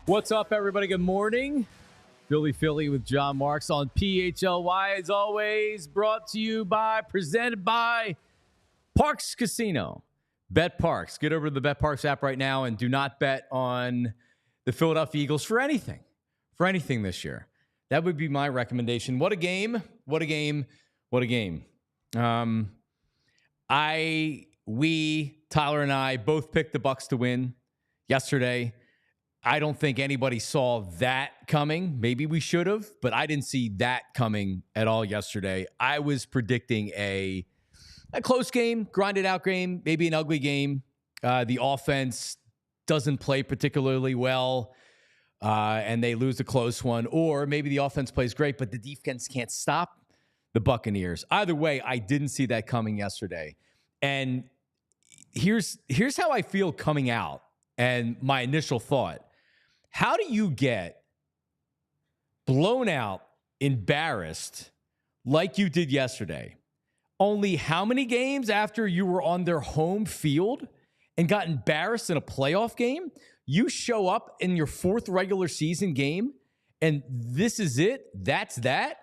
What's up, everybody? Good morning. Philly with Jon Marks on PHLY. As always, presented by Parks Casino. Bet Parks. Get over to the Bet Parks app right now and do not bet on the Philadelphia Eagles for anything this year. That would be my recommendation. What a game. What a game. What a game. Tyler and I both picked the Bucs to win yesterday. I don't think anybody saw that coming. Maybe we should have, but I didn't see that coming at all yesterday. I was predicting a close game, grinded out game, maybe an ugly game. The offense doesn't play particularly well, and they lose a close one. Or maybe the offense plays great, but the defense can't stop the Buccaneers. Either way, I didn't see that coming yesterday. And here's how I feel coming out and my initial thought. How do you get blown out, embarrassed like you did yesterday? Only how many games after you were on their home field and got embarrassed in a playoff game? You show up in your fourth regular season game and this is it? That's that?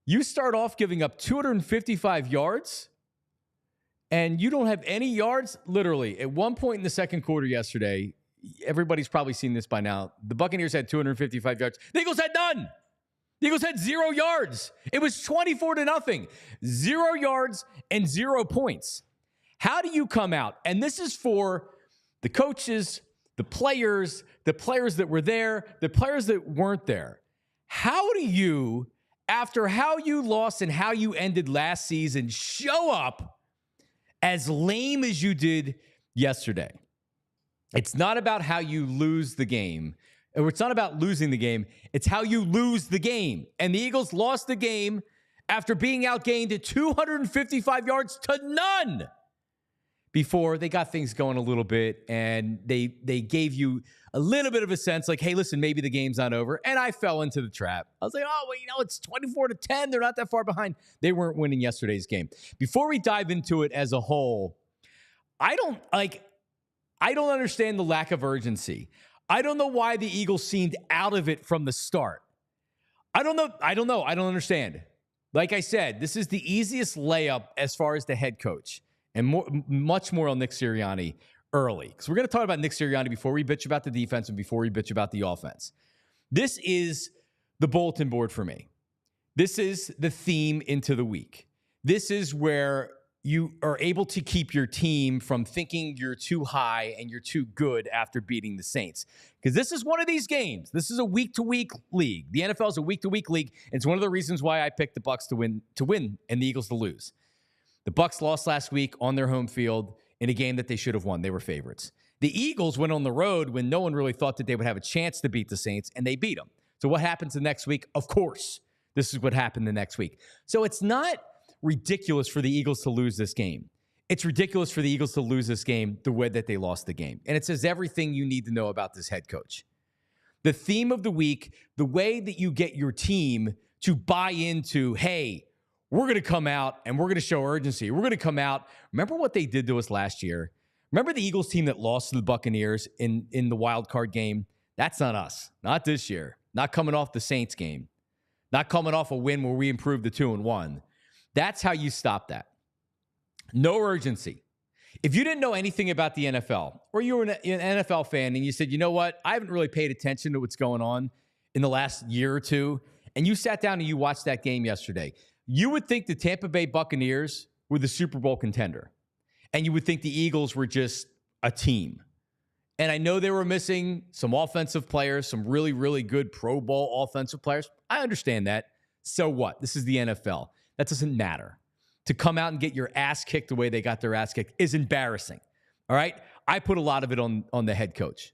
You start off giving up 255 yards and you don't have any yards. Literally, at one point in the second quarter yesterday, everybody's probably seen this by now. The Buccaneers had 255 yards. The Eagles had none. The Eagles had 0 yards. It was 24-0. 0 yards and 0 points. How do you come out? And this is for the coaches, the players that were there, the players that weren't there. How do you, after how you lost and how you ended last season, show up as lame as you did yesterday? It's not about how you lose the game, or it's not about losing the game. It's how you lose the game. And the Eagles lost the game after being outgained at 255 yards to none before they got things going a little bit. And they gave you a little bit of a sense like, hey, listen, maybe the game's not over. And I fell into the trap. I was like, oh, well, it's 24-10. They're not that far behind. They weren't winning yesterday's game. Before we dive into it as a whole, I don't understand the lack of urgency. I don't know why the Eagles seemed out of it from the start. I don't know. I don't understand. Like I said, this is the easiest layup as far as the head coach, and much more on Nick Sirianni early. Because we're going to talk about Nick Sirianni before we bitch about the defense and before we bitch about the offense. This is the bulletin board for me. This is the theme into the week. This is where you are able to keep your team from thinking you're too high and you're too good after beating the Saints. Because this is one of these games. This is a week-to-week league. The NFL is a week-to-week league. And it's one of the reasons why I picked the Bucs to win and the Eagles to lose. The Bucs lost last week on their home field in a game that they should have won. They were favorites. The Eagles went on the road when no one really thought that they would have a chance to beat the Saints, and they beat them. So what happens the next week? Of course, this is what happened the next week. So it's not ridiculous for the Eagles to lose this game. It's ridiculous for the Eagles to lose this game the way that they lost the game. And it says everything you need to know about this head coach. The theme of the week, the way that you get your team to buy into, hey, we're going to come out and we're going to show urgency. We're going to come out. Remember what they did to us last year? Remember the Eagles team that lost to the Buccaneers in the wild card game? That's not us. Not this year. Not coming off the Saints game. Not coming off a win where we improved to 2-1. That's how you stop that. No urgency. If you didn't know anything about the NFL, or you were an NFL fan and you said, you know what, I haven't really paid attention to what's going on in the last year or two, and you sat down and you watched that game yesterday, you would think the Tampa Bay Buccaneers were the Super Bowl contender. And you would think the Eagles were just a team. And I know they were missing some offensive players, some really, really good Pro Bowl offensive players. I understand that. So what? This is the NFL. That doesn't matter. To come out and get your ass kicked the way they got their ass kicked is embarrassing. All right? I put a lot of it on the head coach.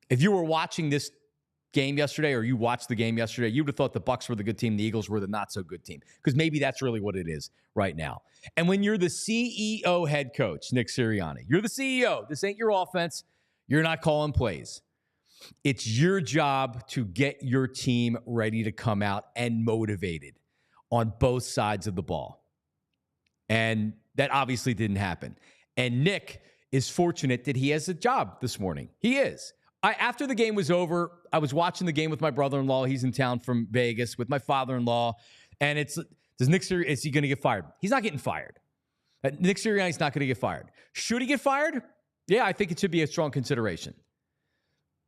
If you were watching this game yesterday, or you watched the game yesterday, you would have thought the Bucs were the good team, the Eagles were the not so good team, because maybe that's really what it is right now. And when you're the CEO head coach, Nick Sirianni, you're the CEO. This ain't your offense. You're not calling plays. It's your job to get your team ready to come out and motivated on both sides of the ball. And that obviously didn't happen. And Nick is fortunate that he has a job this morning. He is. After the game was over, I was watching the game with my brother-in-law. He's in town from Vegas with my father-in-law. And is he going to get fired? He's not getting fired. Nick Sirianni's not going to get fired. Should he get fired? Yeah, I think it should be a strong consideration.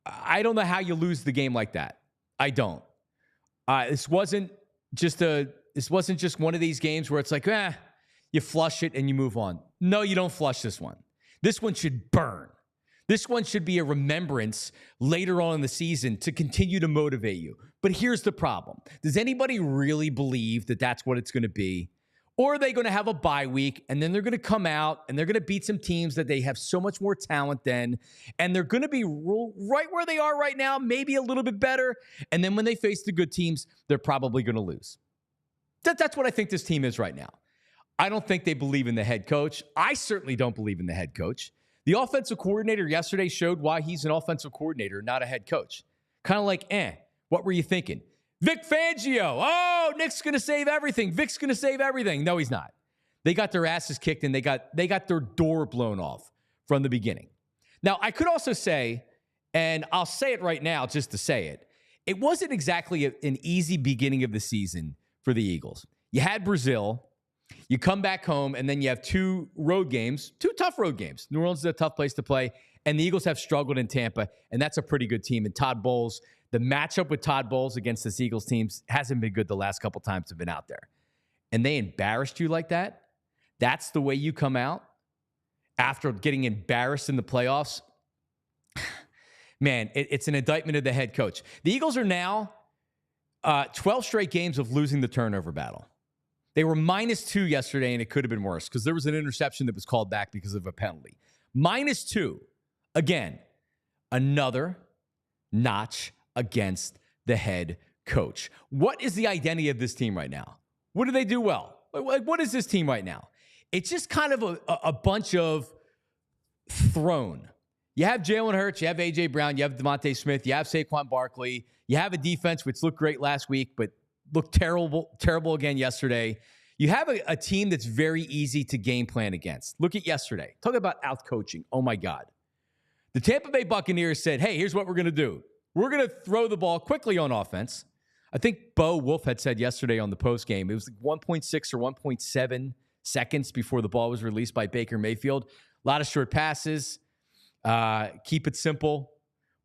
I don't know how you lose the game like that. I don't. This wasn't just one of these games where it's like, you flush it and you move on. No, you don't flush this one. This one should burn. This one should be a remembrance later on in the season to continue to motivate you. But here's the problem. Does anybody really believe that that's what it's going to be? Or are they going to have a bye week, and then they're going to come out, and they're going to beat some teams that they have so much more talent than, and they're going to be right where they are right now, maybe a little bit better, and then when they face the good teams, they're probably going to lose. That's what I think this team is right now. I don't think they believe in the head coach. I certainly don't believe in the head coach. The offensive coordinator yesterday showed why he's an offensive coordinator, not a head coach. Kind of like, what were you thinking? Vic Fangio. Oh, Nick's going to save everything. Vic's going to save everything. No, he's not. They got their asses kicked, and they got their door blown off from the beginning. Now, I could also say, and I'll say it right now just to say it, it wasn't exactly an easy beginning of the season for the Eagles. You had Brazil. You come back home, and then you have two tough road games. New Orleans is a tough place to play, and the Eagles have struggled in Tampa, and that's a pretty good team. And Todd Bowles, the matchup with Todd Bowles against this Eagles team hasn't been good the last couple times they've been out there. And they embarrassed you like that? That's the way you come out after getting embarrassed in the playoffs? Man, it's an indictment of the head coach. The Eagles are now 12 straight games of losing the turnover battle. They were -2 yesterday, and it could have been worse because there was an interception that was called back because of a penalty. -2. Again, another notch against the head coach. What is the identity of this team right now? What do they do well? What is this team right now? It's just kind of a bunch of thrown. You have Jalen Hurts, you have A.J. Brown, you have Devontae Smith, you have Saquon Barkley, you have a defense which looked great last week, but looked terrible again yesterday. You have a team that's very easy to game plan against. Look at yesterday. Talk about out-coaching. Oh, my God. The Tampa Bay Buccaneers said, hey, here's what we're going to do. We're going to throw the ball quickly on offense. I think Bo Wolf had said yesterday on the postgame, it was like 1.6 or 1.7 seconds before the ball was released by Baker Mayfield. A lot of short passes. Keep it simple.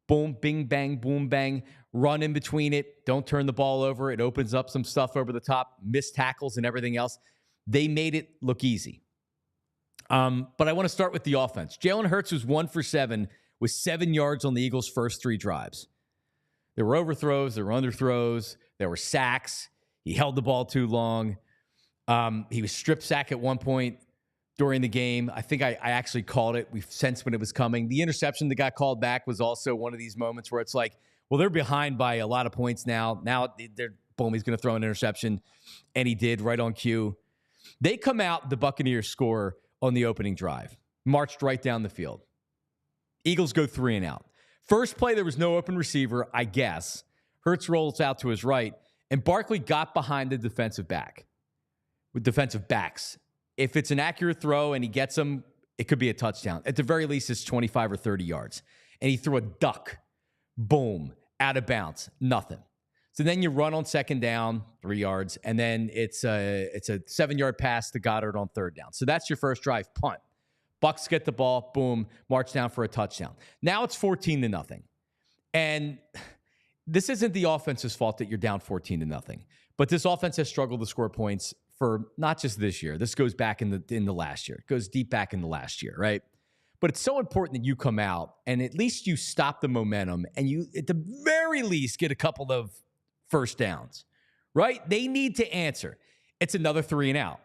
Boom, bing, bang, boom, bang. Run in between it. Don't turn the ball over. It opens up some stuff over the top. Missed tackles and everything else. They made it look easy. But I want to start with the offense. Jalen Hurts was 1 for 7 with 7 yards on the Eagles' first 3 drives. There were overthrows. There were underthrows. There were sacks. He held the ball too long. He was strip sacked at one point during the game. I think I actually called it. We sensed when it was coming. The interception that got called back was also one of these moments where it's like, well, they're behind by a lot of points now. Now, boom, he's going to throw an interception. And he did right on cue. They come out, the Buccaneers score on the opening drive. Marched right down the field. Eagles go 3 and out. First play, there was no open receiver, I guess. Hurts rolls out to his right. And Barkley got behind the defensive back. With defensive backs. If it's an accurate throw and he gets them, it could be a touchdown. At the very least, it's 25 or 30 yards. And he threw a duck. Boom. Out of bounds. Nothing. So then you run on second down, 3 yards, and then it's a 7-yard pass to Goddard on third down. So that's your first drive, punt. Bucs get the ball, boom, march down for a touchdown. Now it's 14-0. And this isn't the offense's fault that you're down 14-0. But this offense has struggled to score points for not just this year. This goes back in the last year. It goes deep back in the last year, right? But it's so important that you come out and at least you stop the momentum and you, at the very least, get a couple of first downs, right? They need to answer. It's another 3 and out.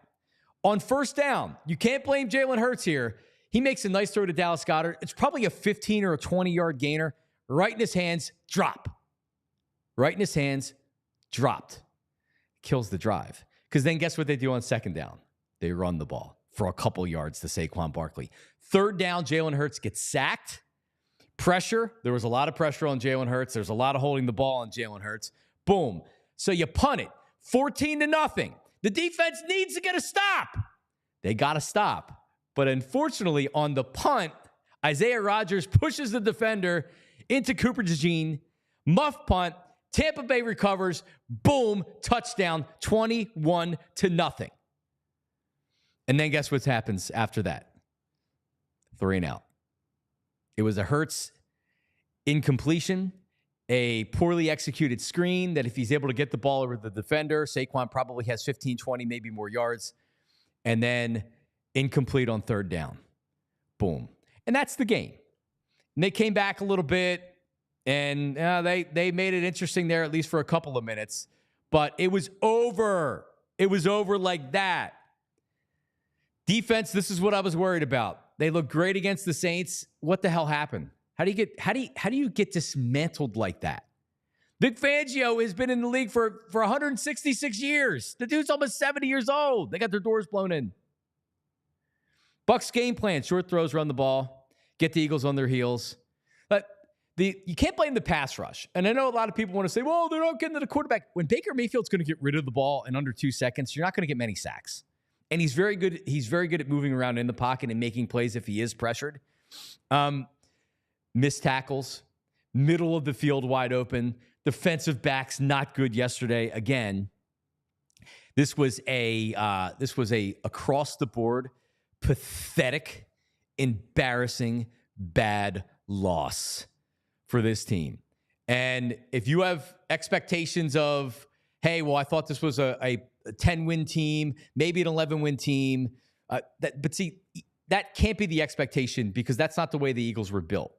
On first down, you can't blame Jalen Hurts here. He makes a nice throw to Dallas Goedert. It's probably a 15 or a 20-yard gainer. right in his hands, drop. Right in his hands, dropped. Kills the drive. Because then guess what they do on second down? They run the ball for a couple yards to Saquon Barkley. Third down, Jalen Hurts gets sacked. Pressure. There was a lot of pressure on Jalen Hurts. There's a lot of holding the ball on Jalen Hurts. Boom. So you punt it. 14-0. The defense needs to get a stop. They got to stop. But unfortunately, on the punt, Isaiah Rodgers pushes the defender into Cooper DeJean. Muff punt. Tampa Bay recovers. Boom. Touchdown. 21-0. And then guess what happens after that? 3 and out. It was a Hurts incompletion, a poorly executed screen that if he's able to get the ball over the defender, Saquon probably has 15, 20, maybe more yards. And then incomplete on third down. Boom. And that's the game. And they came back a little bit, and they made it interesting there, at least for a couple of minutes. But it was over. It was over like that. Defense, this is what I was worried about. They look great against the Saints. What the hell happened? How do you get dismantled like that? Vic Fangio has been in the league for 166 years. The dude's almost 70 years old. They got their doors blown in. Bucs game plan, short throws, run the ball, get the Eagles on their heels. But you can't blame the pass rush. And I know a lot of people want to say, well, they're not getting to the quarterback. When Baker Mayfield's going to get rid of the ball in under 2 seconds, you're not going to get many sacks. And he's very good. He's very good at moving around in the pocket and making plays if he is pressured. Missed tackles, middle of the field wide open. Defensive backs not good yesterday. Again, this was a across the board, pathetic, embarrassing, bad loss for this team. And if you have expectations of, hey, well, I thought this was a 10-win team, maybe an 11-win team. But see, that can't be the expectation because that's not the way the Eagles were built.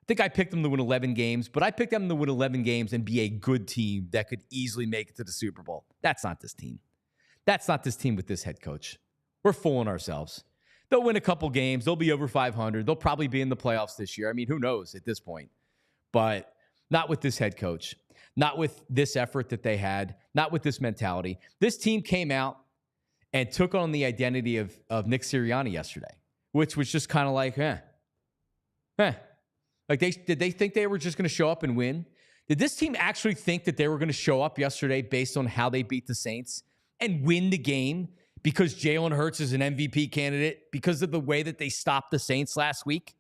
I think I picked them to win 11 games, but I picked them to win 11 games and be a good team that could easily make it to the Super Bowl. That's not this team. That's not this team with this head coach. We're fooling ourselves. They'll win a couple games. They'll be over 500. They'll probably be in the playoffs this year. I mean, who knows at this point? But not with this head coach. Not with this effort that they had, not with this mentality. This team came out and took on the identity of Nick Sirianni yesterday, which was just kind of like, Like, did they think they were just going to show up and win? Did this team actually think that they were going to show up yesterday based on how they beat the Saints and win the game because Jalen Hurts is an MVP candidate because of the way that they stopped the Saints last week?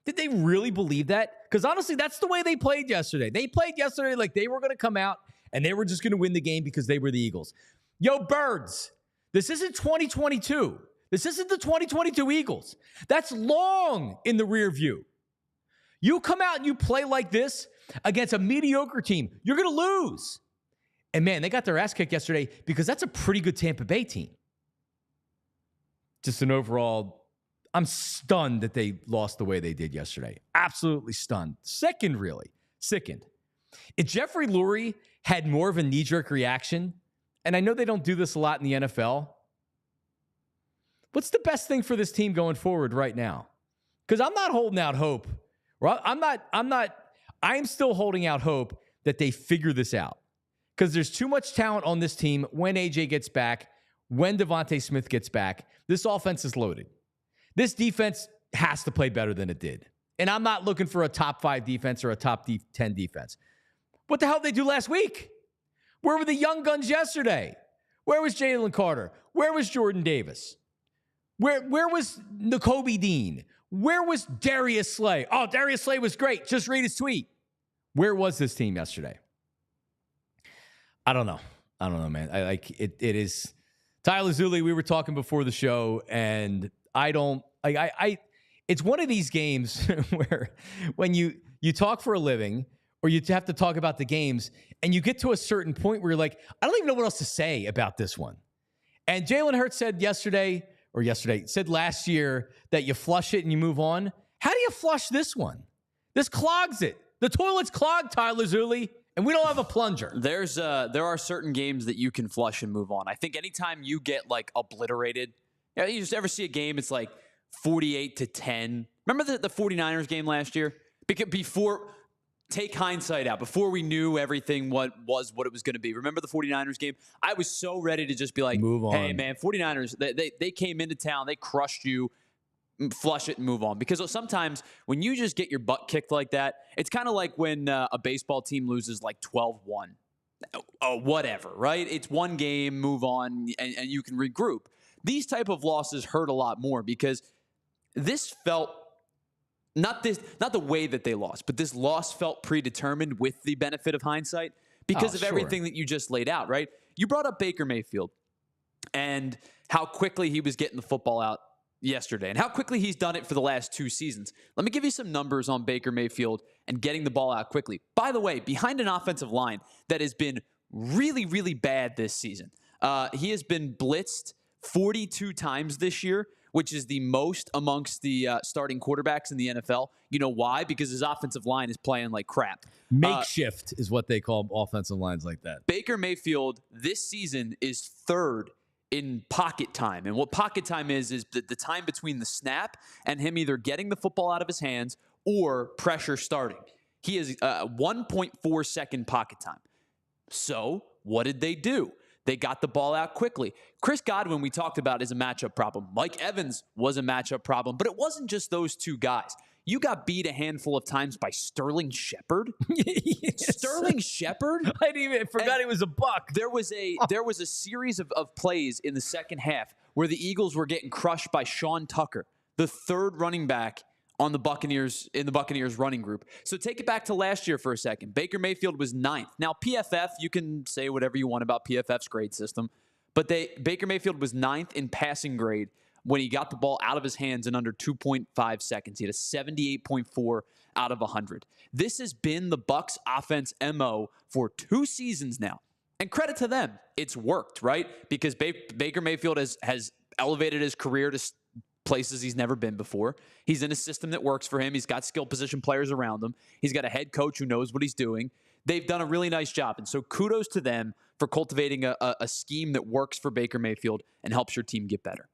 Did they really believe that? Because honestly, that's the way they played yesterday. They played yesterday like they were going to come out and they were just going to win the game because they were the Eagles. Yo, birds, this isn't 2022. This isn't the 2022 Eagles. That's long in the rear view. You come out and you play like this against a mediocre team, you're going to lose. And man, they got their ass kicked yesterday because that's a pretty good Tampa Bay team. Just an overall, I'm stunned that they lost the way they did yesterday. Absolutely stunned. Sickened, really. Sickened. If Jeffrey Lurie had more of a knee-jerk reaction, and I know they don't do this a lot in the NFL, what's the best thing for this team going forward right now? Because I'm not holding out hope. I'm still holding out hope that they figure this out. Because there's too much talent on this team when AJ gets back, when Devontae Smith gets back. This offense is loaded. This defense has to play better than it did. And I'm not looking for a top 5 defense or a top 10 defense. What the hell did they do last week? Where were the young guns yesterday? Where was Jalen Carter? Where was Jordan Davis? Where was Nakobe Dean? Where was Darius Slay? Oh, Darius Slay was great. Just read his tweet. Where was this team yesterday? I don't know, man. It is Tyler Zulli. We were talking before the show, and it's one of these games where when you talk for a living or you have to talk about the games and you get to a certain point where you're like, I don't even know what else to say about this one. And Jalen Hurts said said last year that you flush it and you move on. How do you flush this one? This clogs it. The toilet's clogged, Tyler Zulli, and we don't have a plunger. There are certain games that you can flush and move on. I think anytime you get like obliterated, you just ever see a game, it's like 48-10. Remember the 49ers game last year? Before take hindsight out, before we knew everything what it was going to be. Remember the 49ers game? I was so ready to just be like, move on. Hey, man, 49ers, they came into town. They crushed you. Flush it and move on. Because sometimes when you just get your butt kicked like that, it's kind of like when a baseball team loses like 12-1. Oh, whatever, right? It's one game, move on, and you can regroup. These type of losses hurt a lot more because this felt not the way that they lost, but this loss felt predetermined with the benefit of hindsight because of everything that you just laid out, right? You brought up Baker Mayfield and how quickly he was getting the football out yesterday and how quickly he's done it for the last 2 seasons. Let me give you some numbers on Baker Mayfield and getting the ball out quickly. By the way, behind an offensive line that has been really, really bad this season. He has been blitzed 42 times this year, which is the most amongst the starting quarterbacks in the NFL. You know why? Because his offensive line is playing like crap. Makeshift is what they call offensive lines like that. Baker Mayfield this season is 3rd in pocket time. And what pocket time is the time between the snap and him either getting the football out of his hands or pressure starting. He is 1.4 second pocket time. So what did they do? They got the ball out quickly. Chris Godwin, we talked about, is a matchup problem. Mike Evans was a matchup problem, but it wasn't just those 2 guys. You got beat a handful of times by Sterling Shepard. Yes. Sterling Shepard? I forgot he was a Buck. There was a series of plays in the second half where the Eagles were getting crushed by Sean Tucker, the 3rd running back on the Buccaneers in the Buccaneers running group. So take it back to last year for a second. Baker Mayfield was 9th. Now PFF, you can say whatever you want about PFF's grade system, but Baker Mayfield was 9th in passing grade when he got the ball out of his hands in under 2.5 seconds. He had a 78.4 out of 100. This has been the Bucs offense MO for 2 seasons now. And credit to them. It's worked, right? Because Baker Mayfield has elevated his career to places he's never been before. He's in a system that works for him. He's got skill position players around him. He's got a head coach who knows what he's doing. They've done a really nice job. And so kudos to them for cultivating a scheme that works for Baker Mayfield and helps your team get better.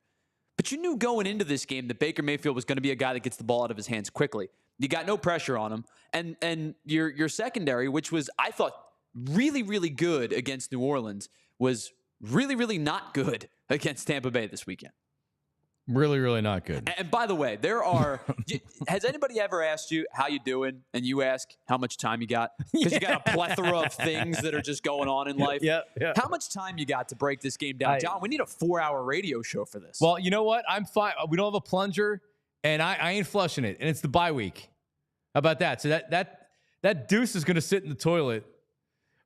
But you knew going into this game that Baker Mayfield was going to be a guy that gets the ball out of his hands quickly. You got no pressure on him. And your secondary, which was, I thought, really, really good against New Orleans, was really, really not good against Tampa Bay this weekend. Really, really not good. And by the way, has anybody ever asked you how you doing and you ask how much time you got? Because you got a plethora of things that are just going on in life. Yeah. How much time you got to break this game down? John, we need a 4-hour radio show for this. Well, you know what? I'm fine. We don't have a plunger, and I ain't flushing it, and it's the bye week. How about that? So that deuce is going to sit in the toilet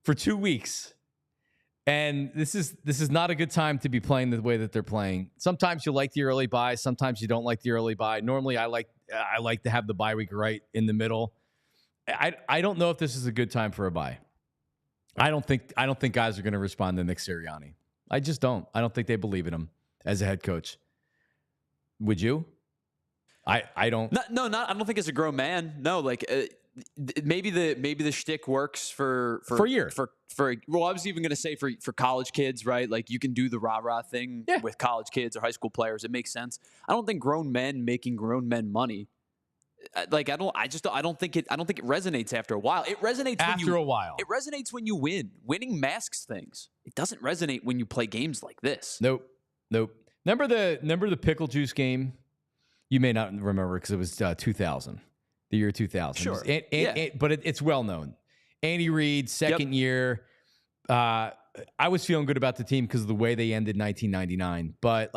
for 2 weeks. And this is not a good time to be playing the way that they're playing. Sometimes you like the early bye. Sometimes you don't like the early bye. Normally, I like to have the bye week right in the middle. I don't know if this is a good time for a bye. I don't think guys are going to respond to Nick Sirianni. I just don't. I don't think they believe in him as a head coach. Would you? I don't. I don't think it's a grown man. No, maybe the shtick works for a year. Well, I was even going to say for college kids, right? Like you can do the rah-rah thing with college kids or high school players. It makes sense. I don't think grown men making grown men money. I don't think it resonates after a while. It resonates after a while. It resonates when you win. Winning masks things. It doesn't resonate when you play games like this. Nope. Remember the pickle juice game? You may not remember because it was 2000. The year 2000. Sure. But it's well known. Andy Reid, second year. I was feeling good about the team because of the way they ended 1999. But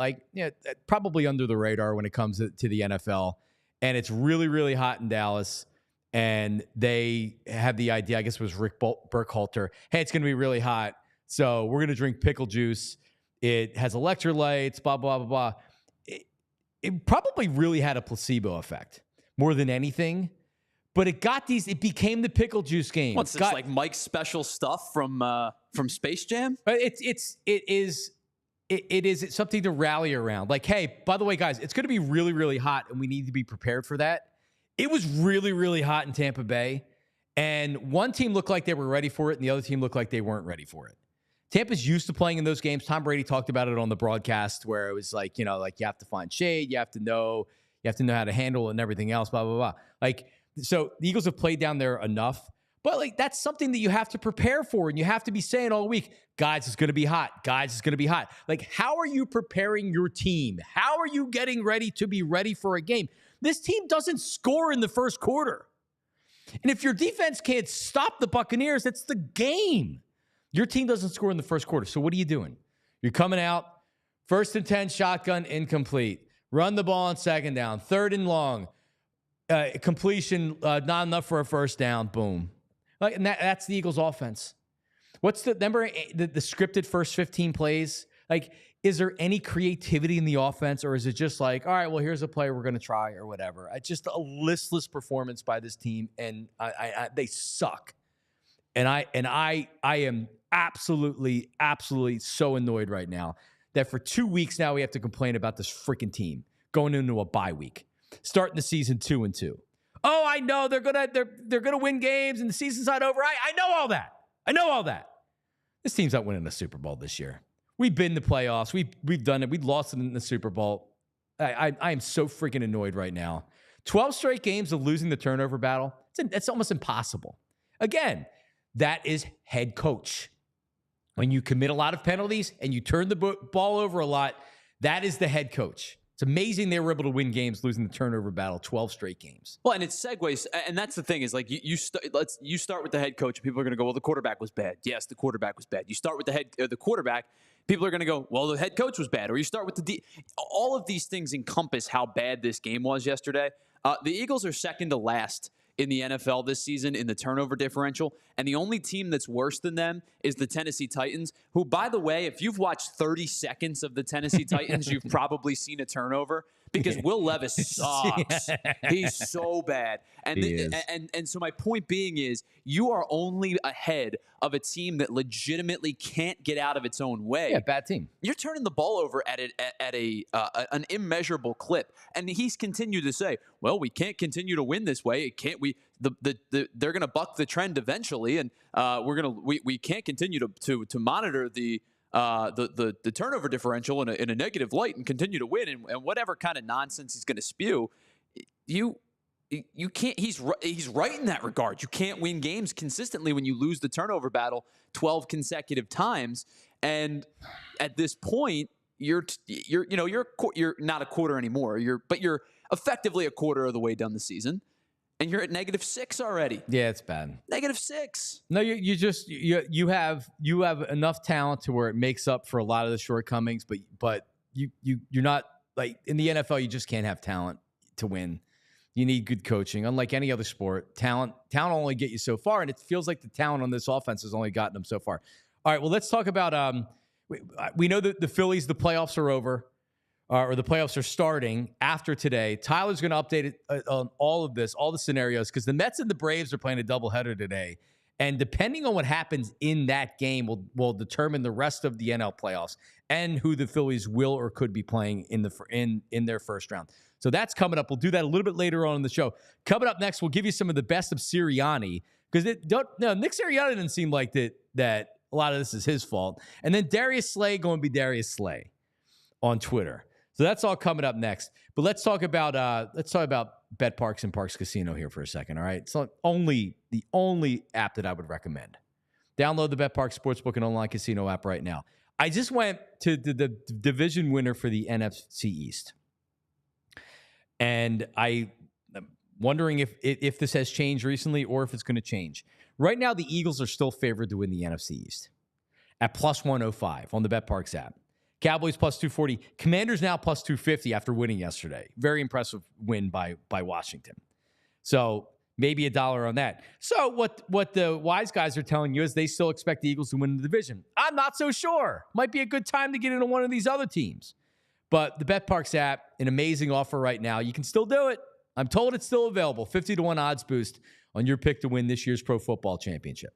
probably under the radar when it comes to the NFL. And it's really, really hot in Dallas. And they have the idea, I guess it was Rick Burkhalter, hey, it's going to be really hot. So we're going to drink pickle juice. It has electrolytes, blah, blah, blah, blah. It probably really had a placebo effect more than anything. But it became the pickle juice game. What's this, like Mike's special stuff from Space Jam? It is something to rally around. Like, hey, by the way, guys, it's going to be really, really hot, and we need to be prepared for that. It was really, really hot in Tampa Bay, and one team looked like they were ready for it, and the other team looked like they weren't ready for it. Tampa's used to playing in those games. Tom Brady talked about it on the broadcast where it was like, you have to find shade, you have to know how to handle it and everything else, blah, blah, blah. So the Eagles have played down there enough, But like that's something that you have to prepare for, and you have to be saying all week, guys, it's going to be hot. Guys, it's going to be hot. Like, how are you preparing your team? How are you getting ready to be ready for a game? This team doesn't score in the first quarter. And if your defense can't stop the Buccaneers, it's the game. Your team doesn't score in the first quarter. So what are you doing? You're coming out, 1st and 10, shotgun, incomplete. Run the ball on 2nd down, 3rd and long. Completion, not enough for a 1st down. Boom. Like, and that's the Eagles' offense. What's the scripted first 15 plays? Like, is there any creativity in the offense, or is it just like, all right, well, here's a play we're going to try or whatever? It's just a listless performance by this team, and they suck. And I am absolutely so annoyed right now that for 2 weeks now we have to complain about this freaking team going into a bye week, starting the season 2-2. Oh, I know they're gonna win games and the season's not over. I know all that. I know all that. This team's not winning the Super Bowl this year. We've been in the playoffs. We've done it. We lost it in the Super Bowl. I am so freaking annoyed right now. 12 straight games of losing the turnover battle. It's almost impossible. Again, that is head coach. When you commit a lot of penalties and you turn the ball over a lot, that is the head coach. It's amazing they were able to win games losing the turnover battle 12 straight games. Well, and it segues, and that's the thing is like you start with the head coach. And people are going to go, well, the quarterback was bad. Yes, the quarterback was bad. You start with the quarterback. People are going to go, well, the head coach was bad. Or you start with all of these things encompass how bad this game was yesterday. The Eagles are second to last in the NFL this season in the turnover differential. And the only team that's worse than them is the Tennessee Titans, who, by the way, if you've watched 30 seconds of the Tennessee Titans, you've probably seen a turnover because Will Levis sucks. He's so bad. And so my point being is you are only ahead of a team that legitimately can't get out of its own way. Yeah, bad team. You're turning the ball over at an immeasurable clip. And he's continued to say, well, we can't continue to win this way. They're going to buck the trend eventually, and we can't continue to monitor the turnover differential in a negative light and continue to win, and whatever kind of nonsense he's going to spew. You can't. He's right in that regard. You can't win games consistently when you lose the turnover battle 12 consecutive times. And at this point, you're not a quarter anymore. But you're effectively a quarter of the way down the season. And you're at -6 already. Yeah, it's bad. -6. No, you have enough talent to where it makes up for a lot of the shortcomings, but you're not like in the NFL. You just can't have talent to win. You need good coaching. Unlike any other sport, talent will only get you so far, and it feels like the talent on this offense has only gotten them so far. All right, well, let's talk about. We know that the Phillies, the playoffs are over. Or the playoffs are starting after today. Tyler's going to update it on all of this, all the scenarios, because the Mets and the Braves are playing a doubleheader today. And depending on what happens in that game will determine the rest of the NL playoffs and who the Phillies will or could be playing in their first round. So that's coming up. We'll do that a little bit later on in the show. Coming up next, we'll give you some of the best of Sirianni, because Nick Sirianni didn't seem like that a lot of this is his fault. And then Darius Slay going to be Darius Slay on Twitter. So that's all coming up next. But let's talk about Bet Parks and Parks Casino here for a second. All right, it's the only app that I would recommend. Download the Bet Parks Sportsbook and online casino app right now. I just went to the division winner for the NFC East, and I'm wondering if this has changed recently or if it's going to change. Right now, the Eagles are still favored to win the NFC East at +105 on the Bet Parks app. Cowboys +240. Commanders now +250 after winning yesterday. Very impressive win by Washington. So maybe $1 on that. So what the wise guys are telling you is they still expect the Eagles to win the division. I'm not so sure. Might be a good time to get into one of these other teams. But the Bet Parks app, an amazing offer right now. You can still do it. I'm told it's still available. 50-1 odds boost on your pick to win this year's Pro Football Championship.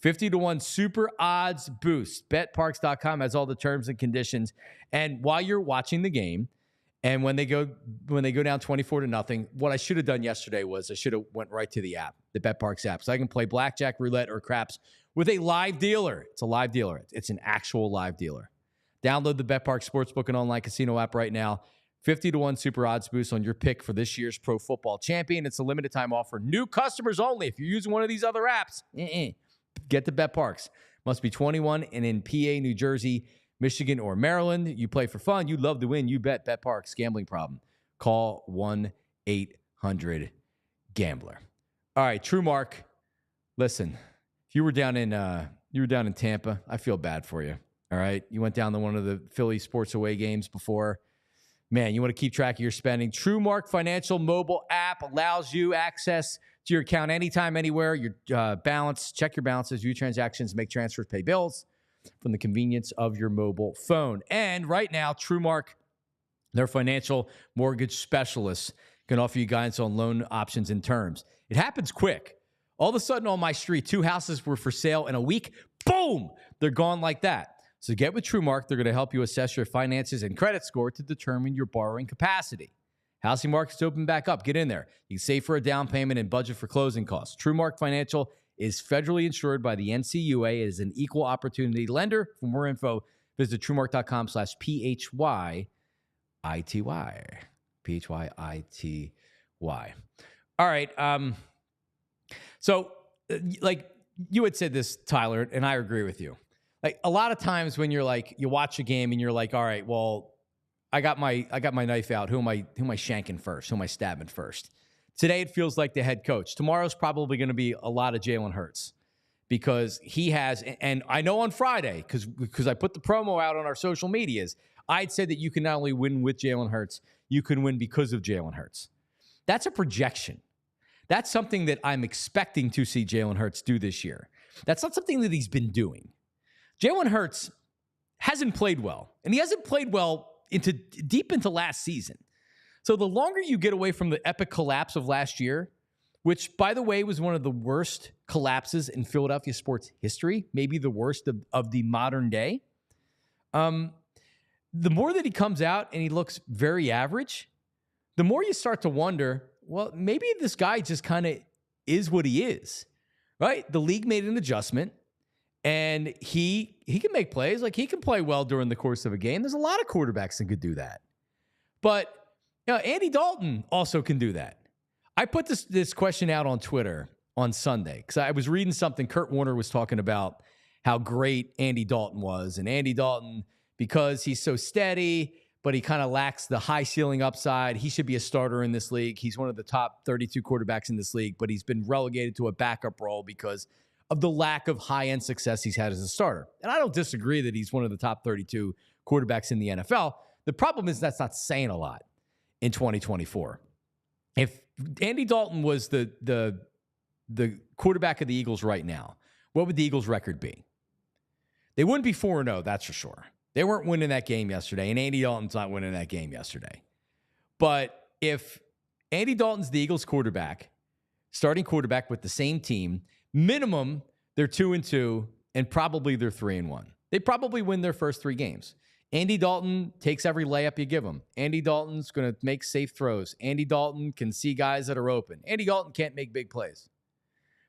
50-1 super odds boost. BetParks.com has all the terms and conditions. And while you're watching the game, and when they go down 24-0, what I should have done yesterday was I should have went right to the app, the BetParks app, so I can play blackjack, roulette, or craps with a live dealer. It's a live dealer. It's an actual live dealer. Download the BetParks Sportsbook and online casino app right now. 50-1 super odds boost on your pick for this year's Pro Football Champion. It's a limited time offer. New customers only. If you're using one of these other apps, get to BetParks. Must be 21 and in PA, New Jersey, Michigan, or Maryland. You play for fun. You love to win. You bet. BetParks. Gambling problem. Call 1-800-GAMBLER. All right, True Mark. Listen, if you were down in Tampa, I feel bad for you. All right, you went down to one of the Phillies sports away games before. Man, you want to keep track of your spending. True Mark Financial mobile app allows you access to your account anytime, anywhere. Your balance, check your balances, view transactions, make transfers, pay bills from the convenience of your mobile phone. And right now, True Mark, their financial mortgage specialists, can offer you guidance on loan options and terms. It happens quick. All of a sudden on my street, 2 houses were for sale in a week. Boom! They're gone like that. So get with TrueMark. They're going to help you assess your finances and credit score to determine your borrowing capacity. Housing market's open back up. Get in there. You can save for a down payment and budget for closing costs. TrueMark Financial is federally insured by the NCUA. It is an equal opportunity lender. For more info, visit TrueMark.com/PHYITY. PHYITY. All right. So, like you had said this, Tyler, and I agree with you. Like a lot of times when you're like, you watch a game and you're like, all right, well, I got my knife out. Who am I shanking first? Who am I stabbing first? Today it feels like the head coach. Tomorrow's probably going to be a lot of Jalen Hurts because he has, and I know on Friday because I put the promo out on our social medias. I'd said that you can not only win with Jalen Hurts, you can win because of Jalen Hurts. That's a projection. That's something that I'm expecting to see Jalen Hurts do this year. That's not something that he's been doing. Jalen Hurts hasn't played well, and he hasn't played well deep into last season. So the longer you get away from the epic collapse of last year, which, by the way, was one of the worst collapses in Philadelphia sports history, maybe the worst of the modern day, the more that he comes out and he looks very average, the more you start to wonder, well, maybe this guy just kind of is what he is, right? The league made an adjustment. And he can make plays. Like, he can play well during the course of a game. There's a lot of quarterbacks that could do that. But Andy Dalton also can do that. I put this question out on Twitter on Sunday because I was reading something. Kurt Warner was talking about how great Andy Dalton was. And Andy Dalton, because he's so steady, but he kind of lacks the high ceiling upside, he should be a starter in this league. He's one of the top 32 quarterbacks in this league, but he's been relegated to a backup role because of the lack of high-end success he's had as a starter. And I don't disagree that he's one of the top 32 quarterbacks in the NFL. The problem is that's not saying a lot in 2024. If Andy Dalton was the quarterback of the Eagles right now, what would the Eagles' record be? They wouldn't be 4-0, that's for sure. They weren't winning that game yesterday, and Andy Dalton's not winning that game yesterday. But if Andy Dalton's the Eagles' quarterback, starting quarterback with the same team, minimum, they're 2-2, and probably they're 3-1. They probably win their first 3 games. Andy Dalton takes every layup you give him. Andy Dalton's going to make safe throws. Andy Dalton can see guys that are open. Andy Dalton can't make big plays,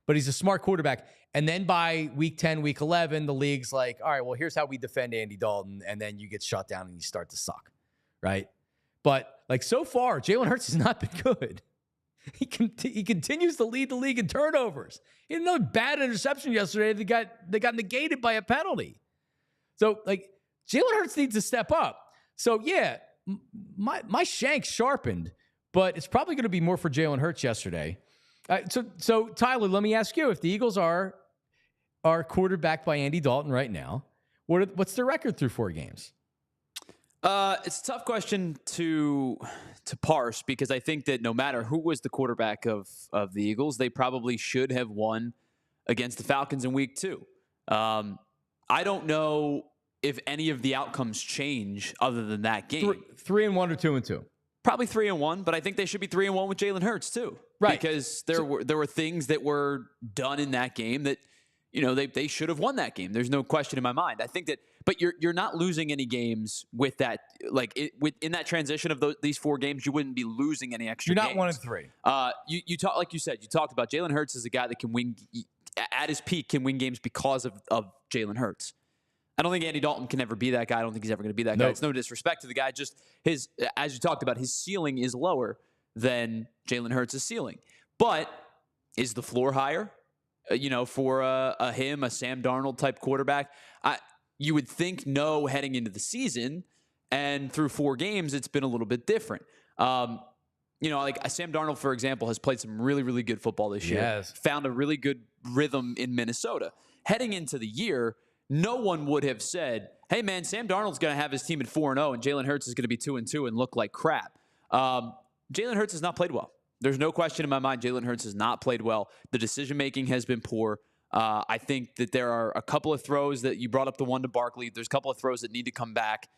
but he's a smart quarterback. And then by week 10, week 11, the league's like, all right, well, here's how we defend Andy Dalton, and then you get shut down and you start to suck, right? But like so far, Jalen Hurts has not been good. He continues to lead the league in turnovers. He had another bad interception yesterday that got negated by a penalty. So, like, Jalen Hurts needs to step up. So, yeah, my shank sharpened, but it's probably going to be more for Jalen Hurts yesterday. So Tyler, let me ask you, if the Eagles are quarterbacked by Andy Dalton right now, what's their record through 4 games? It's a tough question to parse because I think that no matter who was the quarterback of the Eagles, they probably should have won against the Falcons in week 2. I don't know if any of the outcomes change other than that game. 3-1 or 2-2? Probably 3-1, but I think they should be 3-1 with Jalen Hurts too. Right. Because there were things that were done in that game that, they should have won that game. There's no question in my mind. I think that, but you're not losing any games with that. In that transition of these 4 games, you wouldn't be losing any extra games. You're not 1-3. You talk, like you said, you talked about Jalen Hurts as a guy that can win at his peak, can win games because of Jalen Hurts. I don't think Andy Dalton can ever be that guy. I don't think he's ever going to be that guy. It's no disrespect to the guy. Just his, as you talked about, his ceiling is lower than Jalen Hurts' ceiling. But is the floor higher? For a Sam Darnold type quarterback? You would think no heading into the season, and through 4 games, it's been a little bit different. Like Sam Darnold, for example, has played some really, really good football this year. Yes. Found a really good rhythm in Minnesota. Heading into the year, no one would have said, hey, man, Sam Darnold's going to have his team at 4-0, and Jalen Hurts is going to be 2-2 and look like crap. Jalen Hurts has not played well. There's no question in my mind Jalen Hurts has not played well. The decision-making has been poor. I think that there are a couple of throws that you brought up, the one to Barkley. There's a couple of throws that need to come back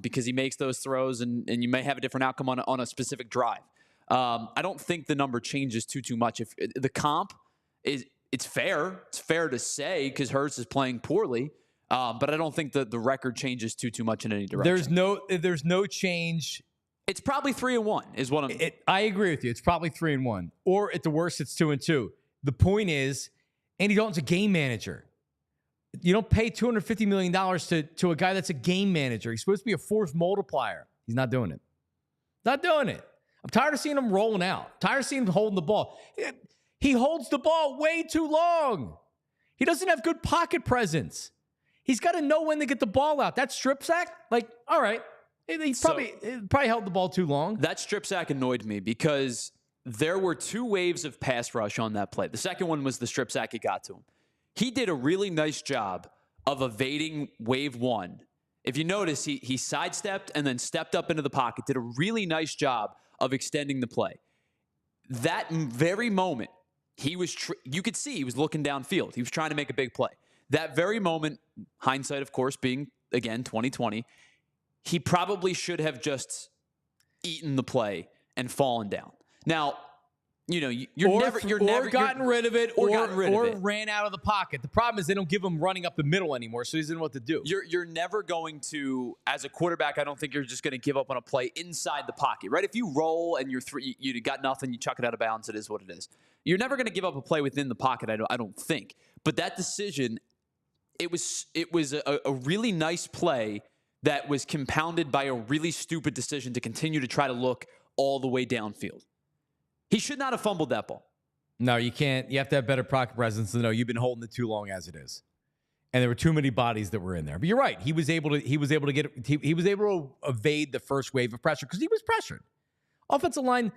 because he makes those throws, and you may have a different outcome on a specific drive. I don't think the number changes too much. If the comp it's fair. It's fair to say because Hurts is playing poorly, but I don't think the record changes too much in any direction. There's no change. It's probably 3-1 is what I'm. I agree with you. It's probably 3-1, or at the worst, it's 2-2. The point is, Andy Dalton's a game manager. You don't pay $250 million to a guy that's a game manager. He's supposed to be a force multiplier. He's not doing it. Not doing it. I'm tired of seeing him rolling out. Tired of seeing him holding the ball. He holds the ball way too long. He doesn't have good pocket presence. He's got to know when to get the ball out. That strip sack, all right. He probably held the ball too long. That strip sack annoyed me because there were 2 waves of pass rush on that play. The second one was the strip sack he got to him. He did a really nice job of evading wave 1. If you notice, he sidestepped and then stepped up into the pocket, did a really nice job of extending the play. That very moment, you could see he was looking downfield. He was trying to make a big play. That very moment, hindsight, of course, being, again, 2020, he probably should have just eaten the play and fallen down. Now, you're never gotten rid of it, or ran out of the pocket. The problem is they don't give him running up the middle anymore, so he doesn't know what to do. You're never going to, as a quarterback, I don't think you're just going to give up on a play inside the pocket, right? If you roll and you got nothing, you chuck it out of bounds, it is what it is. You're never going to give up a play within the pocket, I don't think. But that decision, it was a really nice play that was compounded by a really stupid decision to continue to try to look all the way downfield. He should not have fumbled that ball. No, you can't. You have to have better pocket presence to know you've been holding it too long as it is. And there were too many bodies that were in there. But you're right. He was able to evade the first wave of pressure because he was pressured. Offensive line,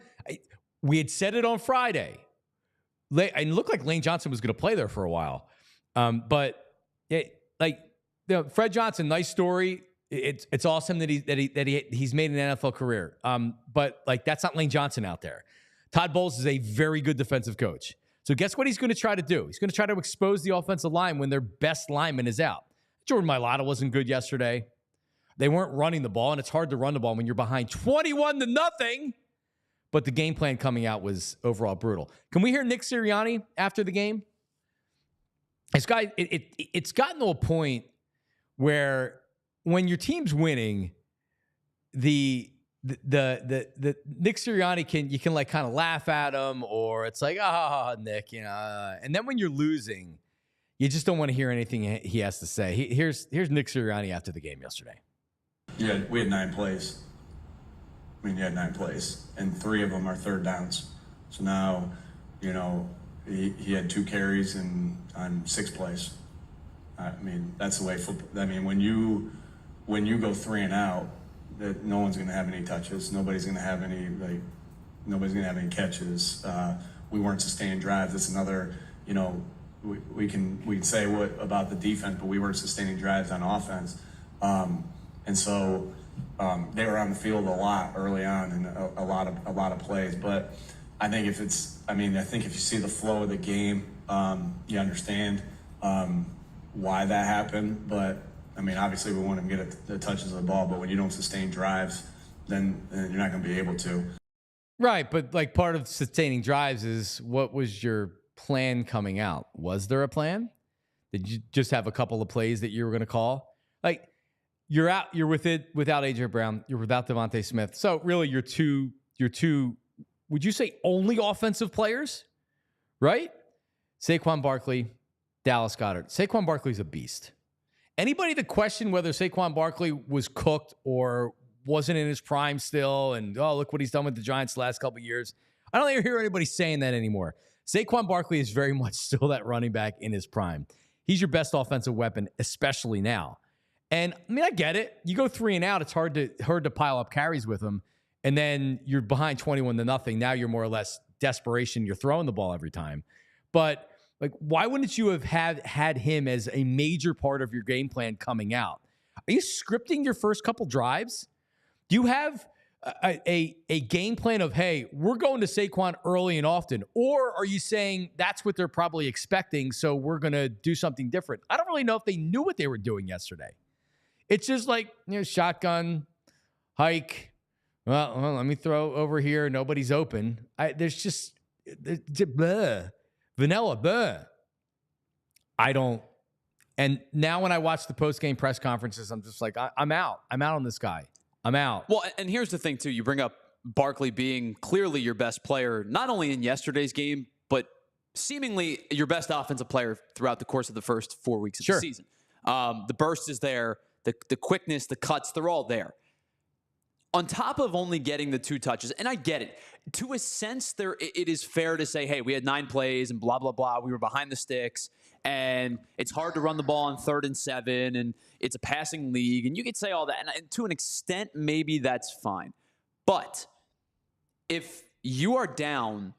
we had said it on Friday. And it looked like Lane Johnson was going to play there for a while. Fred Johnson, nice story. It's awesome that he's made an NFL career. But that's not Lane Johnson out there. Todd Bowles is a very good defensive coach. So guess what he's going to try to do? He's going to try to expose the offensive line when their best lineman is out. Jordan Mailata wasn't good yesterday. They weren't running the ball, and it's hard to run the ball when you're behind 21-0. But the game plan coming out was overall brutal. Can we hear Nick Sirianni after the game? This guy, it's gotten to a point where when your team's winning, the Nick Sirianni you can kind of laugh at him, or it's like, Nick, and then when you're losing, you just don't want to hear anything he has to say. Here's Nick Sirianni after the game yesterday. Yeah, we had 9 plays. You had 9 plays, and 3 of them are third downs. So now, he had 2 carries on 6 plays. That's the way football. When you go 3 and out, that no one's going to have any touches. Nobody's going to have any catches. We weren't sustaining drives. That's another. We can say what about the defense, but we weren't sustaining drives on offense. And so they were on the field a lot early on and a lot of plays. But I think if you see the flow of the game, you understand why that happened. But obviously we want him to get the touches of the ball, but when you don't sustain drives, then you're not going to be able to. Right, but part of sustaining drives is what was your plan coming out? Was there a plan? Did you just have a couple of plays that you were going to call? You're out, you're without A.J. Brown, you're without Devontae Smith. So really your two, would you say only offensive players? Right? Saquon Barkley, Dallas Goedert. Saquon Barkley's a beast. anybody that questioned whether Saquon Barkley was cooked or wasn't in his prime still, and oh, look what he's done with the Giants the last couple of years. I don't hear anybody saying that anymore. Saquon Barkley is very much still that running back in his prime. He's your best offensive weapon, especially now. And I mean, I get it. You go 3 and out, it's hard to pile up carries with him. And then you're behind 21-0. Now you're more or less desperation. You're throwing the ball every time. But like, why wouldn't you have had him as a major part of your game plan coming out? Are you scripting your first couple drives? Do you have a game plan of, hey, we're going to Saquon early and often? Or are you saying that's what they're probably expecting, so we're going to do something different? I don't really know if they knew what they were doing yesterday. It's just like, shotgun, hike. Well, let me throw over here. Nobody's open. There's just vanilla. Blah. I don't. And now when I watch the post-game press conferences, I'm just like, I'm out. I'm out on this guy. I'm out. Well, and here's the thing, too. You bring up Barkley being clearly your best player, not only in yesterday's game, but seemingly your best offensive player throughout the course of the first 4 weeks of the season. The burst is there. The quickness, the cuts, they're all there. On top of only getting the 2 touches, and I get it, to a sense, it is fair to say, hey, we had 9 plays and blah, blah, blah. We were behind the sticks, and it's hard to run the ball on 3rd and 7, and it's a passing league, and you could say all that. And to an extent, maybe that's fine. But if you are down,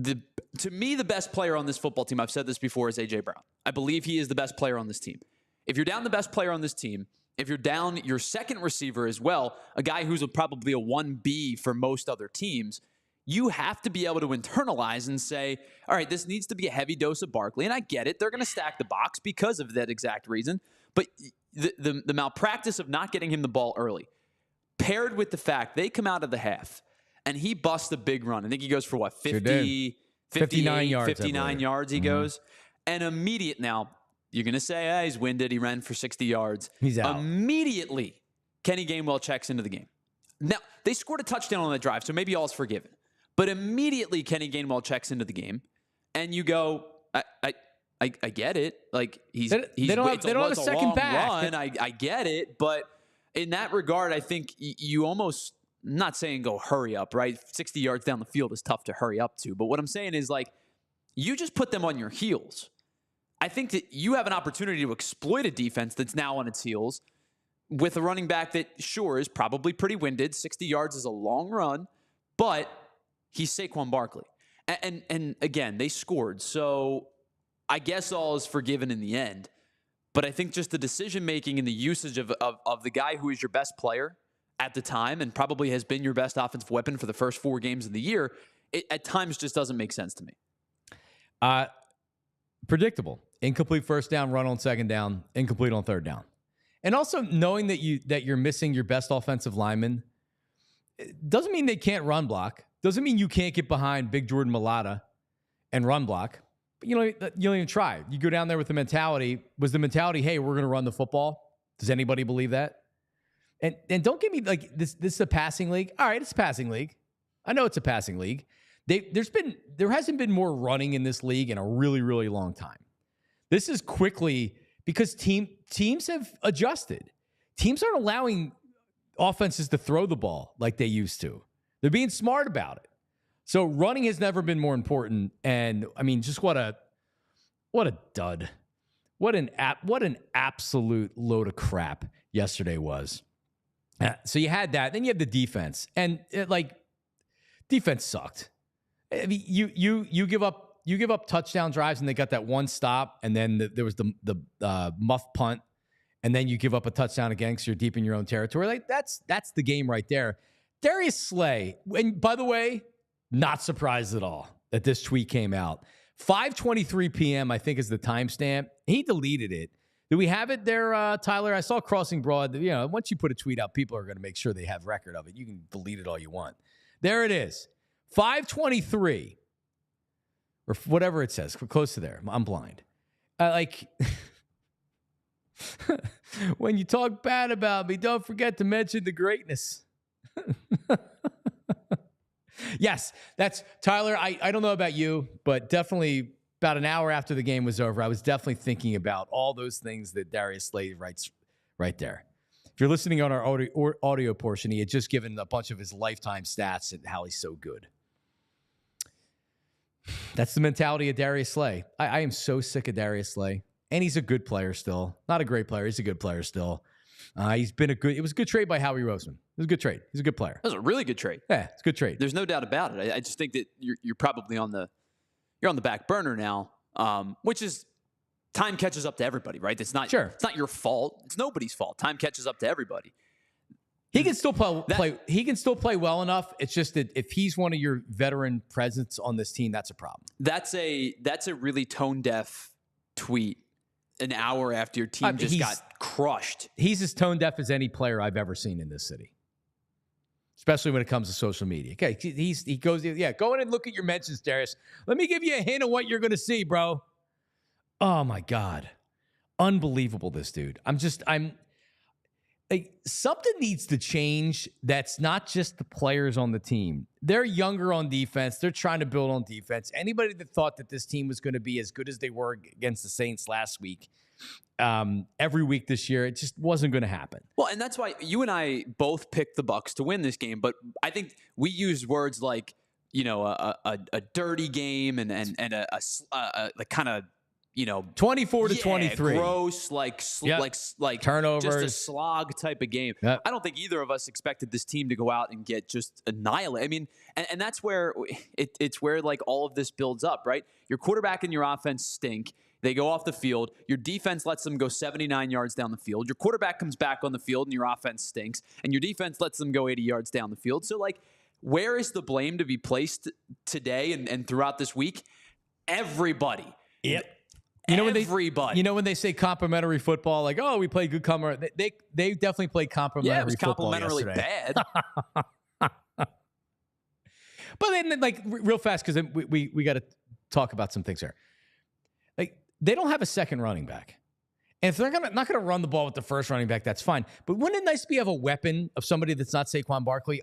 to me, the best player on this football team, I've said this before, is A.J. Brown. I believe he is the best player on this team. If you're down the best player on this team, if you're down your second receiver as well, a guy who's probably a 1B for most other teams, you have to be able to internalize and say, all right, this needs to be a heavy dose of Barkley. And I get it. They're going to stack the box because of that exact reason. But the malpractice of not getting him the ball early, paired with the fact they come out of the half and he busts a big run. I think he goes for what, 59 yards he goes. And immediate now, you're going to say, he's winded. He ran for 60 yards. He's out. Immediately, Kenny Gainwell checks into the game. Now, they scored a touchdown on that drive, so maybe all's forgiven. But immediately, Kenny Gainwell checks into the game, and you go, I get it. Like, they don't have a second back. Run. I get it. But in that regard, I think you almost, I'm not saying go hurry up, right? 60 yards down the field is tough to hurry up to. But what I'm saying is, like, you just put them on your heels. I think that you have an opportunity to exploit a defense that's now on its heels with a running back that, sure, is probably pretty winded. 60 yards is a long run, but he's Saquon Barkley. And again, they scored. So I guess all is forgiven in the end. But I think just the decision-making and the usage of the guy who is your best player at the time and probably has been your best offensive weapon for the first 4 games of the year, it at times just doesn't make sense to me. Predictable. Incomplete first down, run on second down, incomplete on third down. And also knowing that you're missing your best offensive lineman doesn't mean they can't run block. Doesn't mean you can't get behind Big Jordan Mailata and run block. But you don't even try. You go down there with the mentality. Was the mentality, hey, we're going to run the football? Does anybody believe that? And don't give me like this is a passing league. All right, it's a passing league. I know it's a passing league. There hasn't been more running in this league in a really, really long time. This is quickly because teams have adjusted. Teams aren't allowing offenses to throw the ball like they used to. They're being smart about it. So running has never been more important. And I mean, just what a dud. What an absolute load of crap yesterday was. So you had that. Then you have the defense. And defense sucked. I mean, you give up touchdown drives and they got that one stop, and then there was the muff punt, and then you give up a touchdown again because you're deep in your own territory. Like that's the game right there. Darius Slay, and by the way, not surprised at all that this tweet came out. 5:23 p.m. I think is the timestamp. He deleted it. Do we have it there, Tyler? I saw Crossing Broad. Once you put a tweet out, people are going to make sure they have record of it. You can delete it all you want. There it is. 5:23 or whatever it says. We're close to there. I'm blind. When you talk bad about me, don't forget to mention the greatness. Yes, that's Tyler. I don't know about you, but definitely about an hour after the game was over, I was definitely thinking about all those things that Darius Slay writes right there. If you're listening on our audio portion, he had just given a bunch of his lifetime stats and how he's so good. That's the mentality of Darius Slay. I am so sick of Darius Slay. And he's a good player still. Not a great player. He's a good player still. It was a good trade by Howie Roseman. It was a good trade. He's a good player. That was a really good trade. Yeah, it's a good trade. There's no doubt about it. I just think that you're probably on the back burner now, which is time catches up to everybody, right? It's not your fault. It's nobody's fault. Time catches up to everybody. He can still play. He can still play well enough. It's just that if he's one of your veteran presence on this team, that's a problem. That's a really tone deaf tweet. An hour after your team just got crushed. He's as tone deaf as any player I've ever seen in this city, especially when it comes to social media. Okay, he goes, go in and look at your mentions, Darius. Let me give you a hint of what you're going to see, bro. Oh my God, unbelievable! This dude. I'm like, something needs to change. That's not just the players on the team. They're younger on defense. They're trying to build on defense. Anybody that thought that this team was going to be as good as they were against the Saints last week, every week this year, it just wasn't going to happen. Well, and that's why you and I both picked the Bucs to win this game. But I think we used words like, a dirty game and a kind of, 24 to 23, gross, like turnovers, just a slog type of game. Yep. I don't think either of us expected this team to go out and get just annihilated. I mean, and that's where it's where like all of this builds up, right? Your quarterback and your offense stink. They go off the field. Your defense lets them go 79 yards down the field. Your quarterback comes back on the field and your offense stinks. And your defense lets them go 80 yards down the field. So, like, where is the blame to be placed today and throughout this week? Everybody. Yep. Everybody. When they say complimentary football, like, oh, we play good they definitely played complimentary football yesterday. Bad. But then, like, real fast, because we got to talk about some things here. Like, they don't have a second running back. And if they're not going to run the ball with the first running back, that's fine. But wouldn't it nice to have a weapon of somebody that's not Saquon Barkley?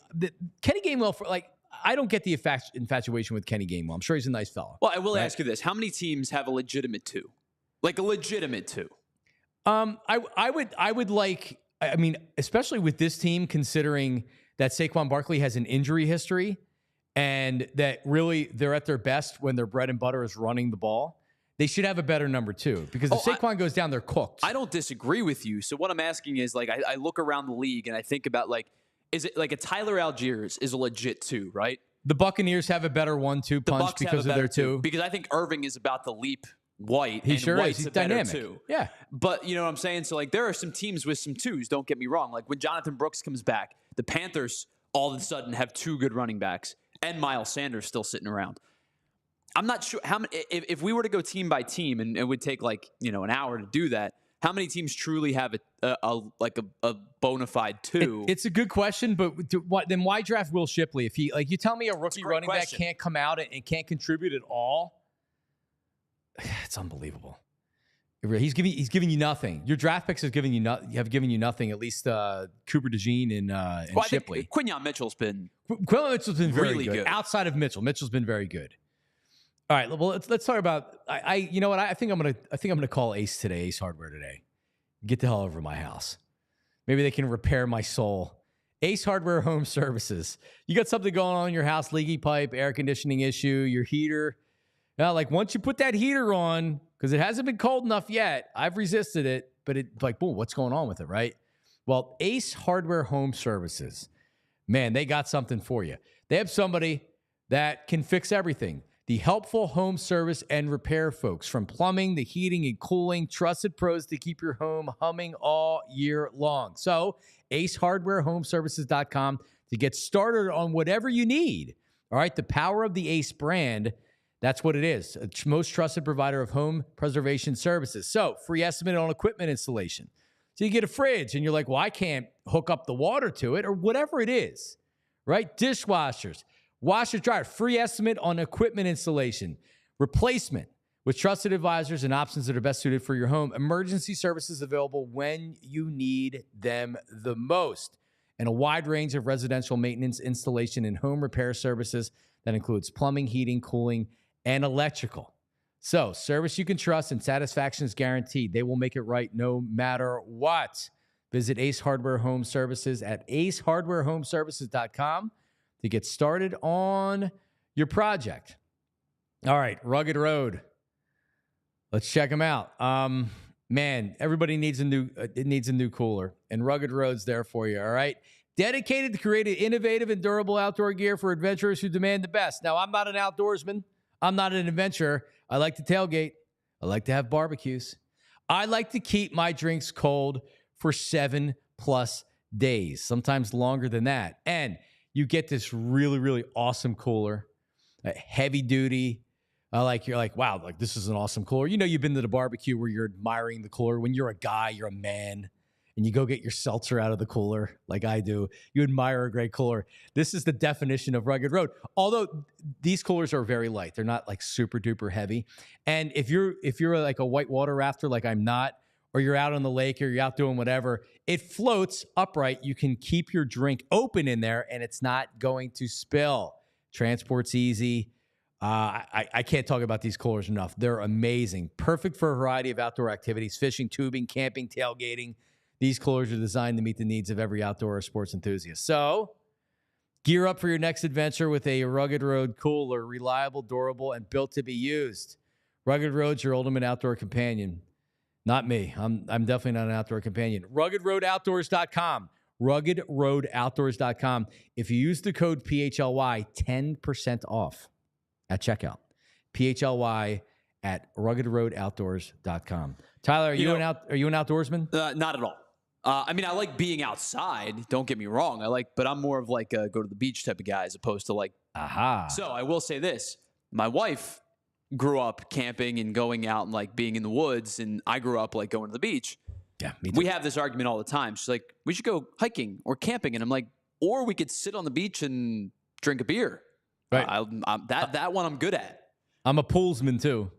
Kenny Gainwell, I don't get the infatuation with Kenny Gainwell. I'm sure he's a nice fellow. Well, I will ask you this. How many teams have a legitimate two? Like a legitimate two? I would like, I mean, especially with this team, considering that Saquon Barkley has an injury history and that really they're at their best when their bread and butter is running the ball. They should have a better number two, because if Saquon goes down, they're cooked. I don't disagree with you. So what I'm asking is, like, I look around the league and I think about, like, is it like a Tyler Algiers is a legit two, right? The Buccaneers have a better 1-2 punch because of their two. Because I think Irving is about to leap White. He and sure White's is. He's a better dynamic. Two. Yeah. But you know what I'm saying? So, like, there are some teams with some twos, don't get me wrong. Like, when Jonathan Brooks comes back, the Panthers all of a sudden have two good running backs and Miles Sanders still sitting around. I'm not sure how many, if we were to go team by team, and it would take, like, an hour to do that, how many teams truly have a bona fide two? It's a good question, but then why draft Will Shipley? If you tell me a rookie running back can't come out and can't contribute at all, it's unbelievable. He's giving you nothing. Your draft picks have given you nothing. At least Cooper DeJean and Shipley. Quinyon Mitchell's been very really good. Outside of Mitchell's been very good. All right, well, let's talk about. You know what? I think I'm gonna call Ace today. Ace Hardware today. Get the hell over to my house. Maybe they can repair my soul. Ace Hardware Home Services. You got something going on in your house? Leaky pipe, air conditioning issue, your heater. Like, once you put that heater on, because it hasn't been cold enough yet. I've resisted it, but boom, what's going on with it, right? Well, Ace Hardware Home Services, man, they got something for you. They have somebody that can fix everything. The helpful home service and repair folks, from plumbing to heating and cooling, trusted pros to keep your home humming all year long. So, AceHardwareHomeservices.com to get started on whatever you need. All right, the power of the Ace brand, that's what it is. A most trusted provider of home preservation services. So, free estimate on equipment installation. So you get a fridge and you're like, well, I can't hook up the water to it, or whatever it is, right? Dishwashers. Washer, dryer, free estimate on equipment installation, replacement with trusted advisors and options that are best suited for your home. Emergency services available when you need them the most. And a wide range of residential maintenance, installation, and home repair services that includes plumbing, heating, cooling, and electrical. So, service you can trust and satisfaction is guaranteed. They will make it right no matter what. Visit Ace Hardware Home Services at acehardwarehomeservices.com to get started on your project. All right, Rugged Road. Let's check them out. Man, everybody needs a new cooler, and Rugged Road's there for you, all right? Dedicated to creating innovative and durable outdoor gear for adventurers who demand the best. Now, I'm not an outdoorsman. I'm not an adventurer. I like to tailgate. I like to have barbecues. I like to keep my drinks cold for 7+ days, sometimes longer than that. And you get this really, really awesome cooler, heavy duty. You're like, wow, like this is an awesome cooler. You know, you've been to the barbecue where you're admiring the cooler. When you're a guy, you're a man, and you go get your seltzer out of the cooler like I do. You admire a great cooler. This is the definition of Rugged Road. Although these coolers are very light. They're not like super duper heavy. And if you're like a whitewater rafter like I'm not, or you're out on the lake or you're out doing whatever, it floats upright. You can keep your drink open in there and it's not going to spill. Transport's easy. I can't talk about these coolers enough. They're amazing. Perfect for a variety of outdoor activities, fishing, tubing, camping, tailgating. These coolers are designed to meet the needs of every outdoor or sports enthusiast. So gear up for your next adventure with a Rugged Road cooler, reliable, durable, and built to be used. Rugged Road's your ultimate outdoor companion. Not me. I'm definitely not an outdoor companion. RuggedRoadOutdoors.com. RuggedRoadOutdoors.com. If you use the code PHLY, 10% off at checkout. PHLY at RuggedRoadOutdoors.com. Tyler, are you an outdoorsman? Not at all. I mean, I like being outside. Don't get me wrong. But I'm more of like a go to the beach type of guy as opposed to like. Aha. So I will say this: my wife grew up camping and going out and like being in the woods, and I grew up like going to the beach. Yeah, me too. We have this argument all the time. She's like, "We should go hiking or camping," and I'm like, "Or we could sit on the beach and drink a beer." Right. That one I'm good at. I'm a poolsman too.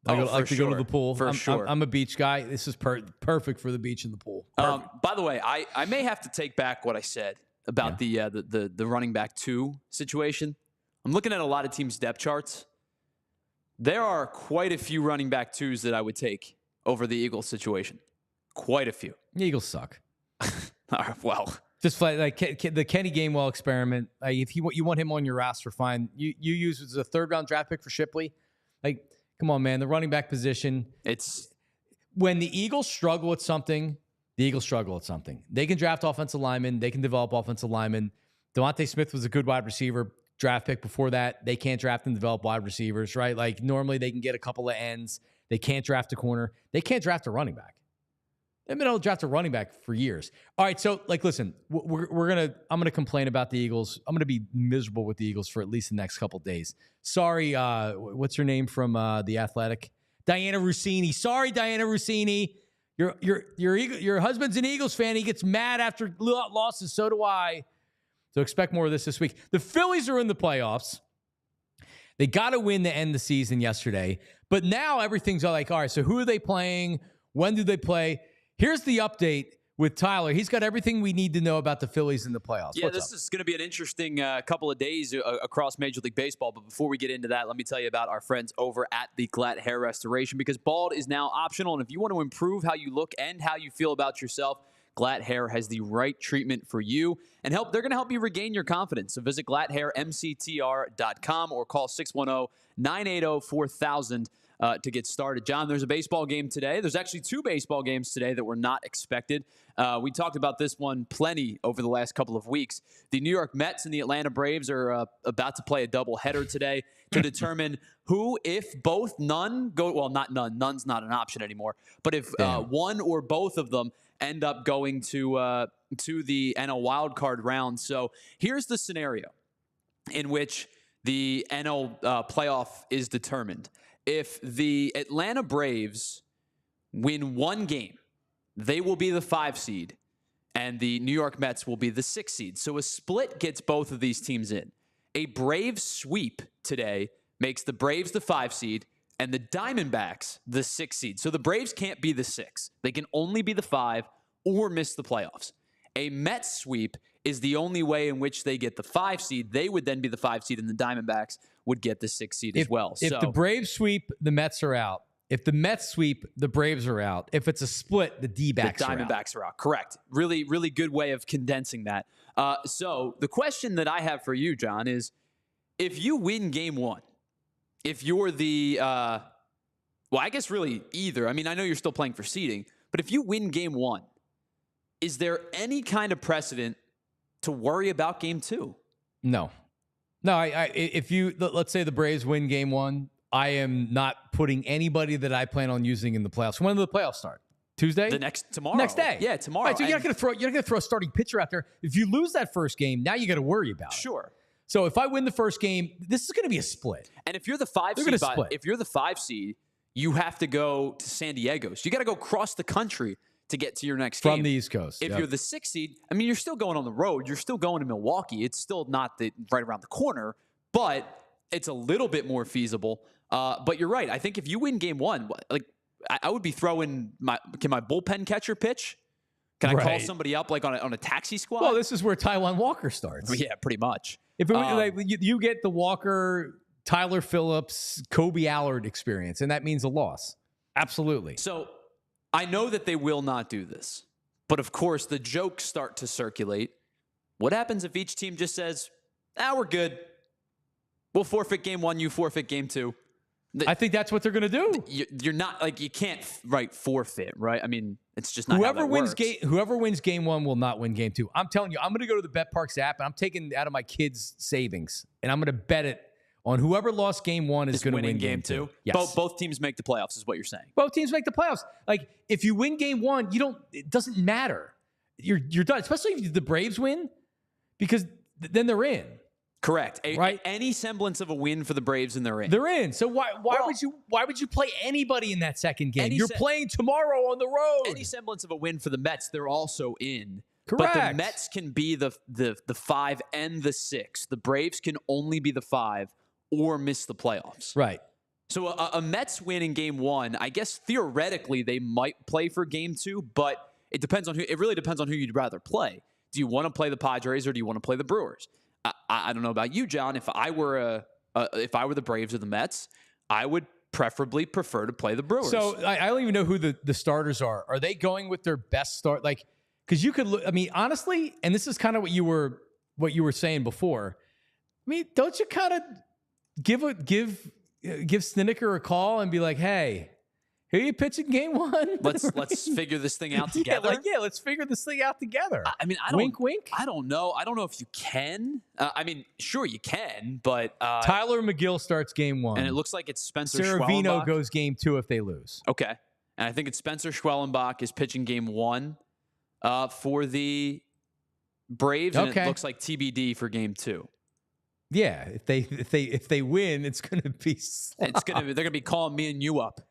I like to go to the pool. For sure. I'm a beach guy. This is perfect for the beach and the pool. By the way, I may have to take back what I said about the running back 2 situation. I'm looking at a lot of teams' depth charts. There are quite a few running back 2s that I would take over the Eagles situation. Quite a few. The Eagles suck. Well, just like the Kenny Gainwell experiment. If you want him on your roster, fine. You use as a 3rd-round draft pick for Shipley. Like, come on, man. The running back position. It's when the Eagles struggle at something. The Eagles struggle at something. They can draft offensive linemen. They can develop offensive linemen. Devontae Smith was a good wide receiver draft pick. Before that, they can't draft and develop wide receivers, right? Like normally they can get a couple of ends. They can't draft a corner. They can't draft a running back. They've been able to draft a running back for years. All right, so like, listen, I'm gonna complain about the Eagles. I'm gonna be miserable with the Eagles for at least the next couple of days. Sorry, what's her name from The Athletic? Diana Rossini. Sorry, Diana Rossini. Your husband's an Eagles fan. He gets mad after losses. So do I. So expect more of this week. The Phillies are in the playoffs. They got to win to end the season yesterday. But now everything's all like, all right, so who are they playing? When do they play? Here's the update with Tyler. He's got everything we need to know about the Phillies in the playoffs. Yeah, this is going to be an interesting couple of days across Major League Baseball. But before we get into that, let me tell you about our friends over at the Glatt Hair Restoration, because bald is now optional. And if you want to improve how you look and how you feel about yourself, Glatt Hair has the right treatment for you, and they're going to help you regain your confidence. So visit GlattHairMCTR.com or call 610-980-4000 to get started. John, there's a baseball game today. There's actually 2 baseball games today that were not expected. We talked about this one plenty over the last couple of weeks. The New York Mets and the Atlanta Braves are about to play a doubleheader today to determine who, if both, none go. Well, not none. None's not an option anymore. But if one or both of them end up going to the NL Wild Card Round. So here's the scenario in which the NL playoff is determined. If the Atlanta Braves win one game, they will be the 5 seed, and the New York Mets will be the 6 seed. So a split gets both of these teams in. A Braves sweep today makes the Braves the 5 seed and the Diamondbacks the 6 seed. So the Braves can't be the 6. They can only be the 5 or miss the playoffs. A Mets sweep is the only way in which they get the 5 seed. They would then be the 5 seed, and the Diamondbacks would get the 6 seed as well. If the Braves sweep, the Mets are out. If the Mets sweep, the Braves are out. If it's a split, the D-backs are out. The Diamondbacks are out. Correct. Really, really good way of condensing that. So the question that I have for you, John, is if you win game 1, if you're the well, I guess really either. I mean, I know you're still playing for seeding, but if you win game 1, is there any kind of precedent to worry about game 2? No. If you, let's say the Braves win game 1, I am not putting anybody that I plan on using in the playoffs. When do the playoffs start? Tuesday? Tomorrow. Next day. Yeah, tomorrow. Right, so you're not going to throw a starting pitcher out there. If you lose that first game, now you got to worry about it. Sure. So if I win the first game, this is going to be a split. And if you're the 5 seed, if you're the 5 seed, you have to go to San Diego. So you got to go across the country to get to your next game. From the East Coast. If you're the 6 seed, I mean, you're still going on the road. You're still going to Milwaukee. It's still not right around the corner, but it's a little bit more feasible. But you're right. I think if you win game 1, like I would be throwing can my bullpen catcher pitch? Can I call somebody up like on a taxi squad? Well, this is where Taijuan Walker starts. Yeah, pretty much. If you get the Walker, Tyler Phillips, Kobe Allard experience, and that means a loss. Absolutely. So I know that they will not do this, but of course the jokes start to circulate. What happens if each team just says, we're good. We'll forfeit game 1, you forfeit game 2. I think that's what they're going to do. You're not like you can't forfeit, right? I mean, it's just not whoever how that wins works. Whoever wins game 1 will not win game 2. I'm telling you, I'm going to go to the BetParks app and I'm taking out of my kids' savings and I'm going to bet it on whoever lost game 1 is going to win game 2. Yes. Both teams make the playoffs, is what you're saying. Both teams make the playoffs. Like if you win game 1, it doesn't matter. You're done. Especially if the Braves win, because then they're in. Correct. Right? Any semblance of a win for the Braves and they're in. They're in. So why would you play anybody in that second game? You're playing tomorrow on the road. Any semblance of a win for the Mets, they're also in. Correct. But the Mets can be the 5 and the 6. The Braves can only be the 5 or miss the playoffs. Right. So a Mets win in game 1, I guess theoretically they might play for game 2, but it really depends on who you'd rather play. Do you want to play the Padres or do you want to play the Brewers? I don't know about you, John. If I were the Braves or the Mets, I would preferably prefer to play the Brewers. So I don't even know who the starters are. Are they going with their best start? Like, because you could look. I mean, honestly, and this is kind of what you were saying before. I mean, don't you kind of give Snedeker a call and be like, hey, who are you pitching game 1? Let's figure this thing out together. Let's figure this thing out together. I mean, wink, wink. I don't know. I don't know if you can. I mean, sure you can, but Tyler McGill starts game 1, and it looks like it's Spencer Saravino Schwellenbach. goes game 2 if they lose. Okay, and I think it's Spencer Schwellenbach is pitching game 1 for the Braves, and it looks like TBD for game 2. Yeah, if they win, it's going to be. They're going to be calling me and you up.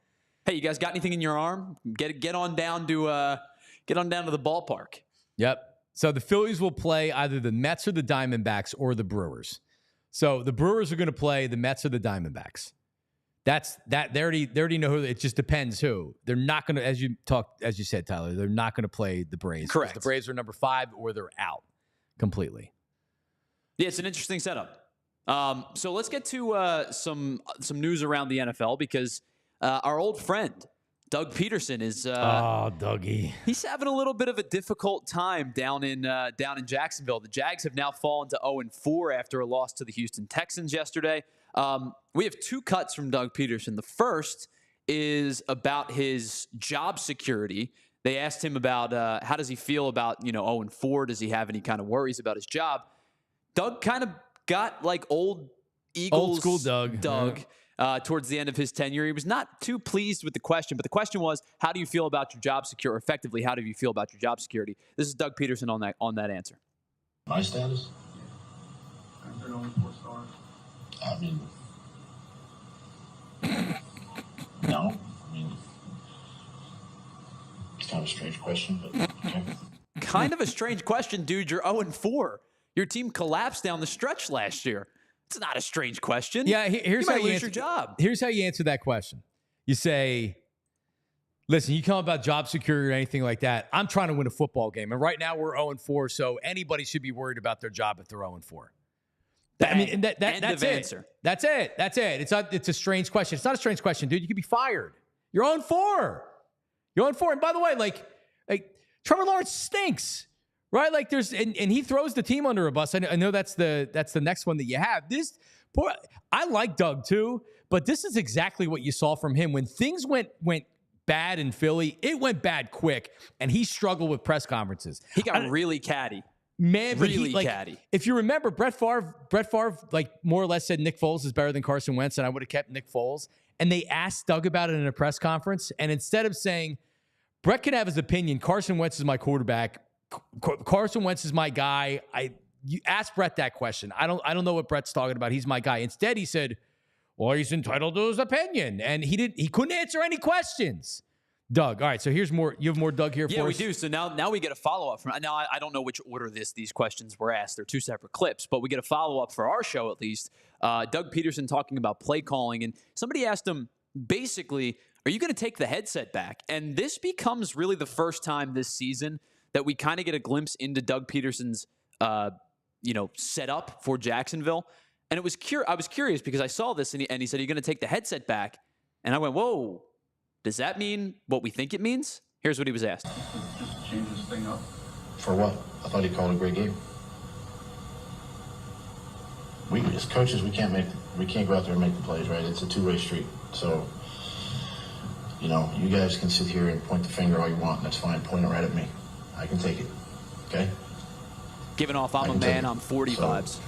Hey, you guys got anything in your arm? Get on down to the ballpark. Yep. So the Phillies will play either the Mets or the Diamondbacks or the Brewers. So the Brewers are going to play the Mets or the Diamondbacks. They already know who. It just depends who. They're not going to, as you said, Tyler. They're not going to play the Braves. Correct. The Braves are number 5 or they're out completely. Yeah, it's an interesting setup. So let's get to some news around the NFL because. Our old friend, Doug Pederson, is Dougie. He's having a little bit of a difficult time down in Jacksonville. The Jags have now fallen to 0-4 after a loss to the Houston Texans yesterday. We have 2 cuts from Doug Pederson. The first is about his job security. They asked him about how does he feel about 0-4. Does he have any kind of worries about his job? Doug kind of got like old Eagles, old school Doug. Towards the end of his tenure. He was not too pleased with the question, but the question was, how do you feel about your job security? Effectively, how do you feel about your job security? This is Doug Pederson on that answer. My status? I've been only 4 stars. I mean, no. I mean, it's kind of a strange question, but okay. Kind of a strange question, dude. You're 0-4. Your team collapsed down the stretch last year. It's not a strange question. Yeah, here's you how might you lose answer your job. Here's how you answer that question. You say, Listen, you come about job security or anything like that. I'm trying to win a football game. And right now we're 0-4, so anybody should be worried about their job if they're 0-4. I mean, that's it. Answer. That's it. It's a strange question. It's not a strange question, dude. You could be fired. You're 0-4. You're 0-4. And by the way, like Trevor Lawrence stinks, right? Like and he throws the team under a bus. I know that's the next one that you have. I like Doug too, but this is exactly what you saw from him when things went bad in Philly. It went bad quick, and he struggled with press conferences. He got really catty. Man, but really catty. If you remember, Brett Favre, like more or less said Nick Foles is better than Carson Wentz, and I would have kept Nick Foles. And they asked Doug about it in a press conference, and instead of saying Brett can have his opinion, Carson Wentz is my quarterback, Carson Wentz is my guy. You ask Brett that question. I don't know what Brett's talking about. He's my guy. Instead, he said, well, he's entitled to his opinion. And he couldn't answer any questions. Doug. All right, so here's more. You have more Doug here for us? Yeah, we do. So now we get a follow-up. Now, I don't know which order these questions were asked. They're two separate clips, but we get a follow-up for our show at least. Doug Pederson talking about play calling, and somebody asked him, basically, are you going to take the headset back? And this becomes really the first time this season that we kind of get a glimpse into Doug Pederson's setup for Jacksonville. And I was curious because I saw this, and he said, are you going to take the headset back? And I went, whoa. Does that mean what we think it means? Here's what he was asked. Just change this thing up. For what? I thought he called a great game. We as coaches, we can't go out there and make the plays, right? It's a two-way street. So, you guys can sit here and point the finger all you want, and that's fine. Point it right at me. I can take it. Okay? Giving off I'm a man, I'm 40 vibes.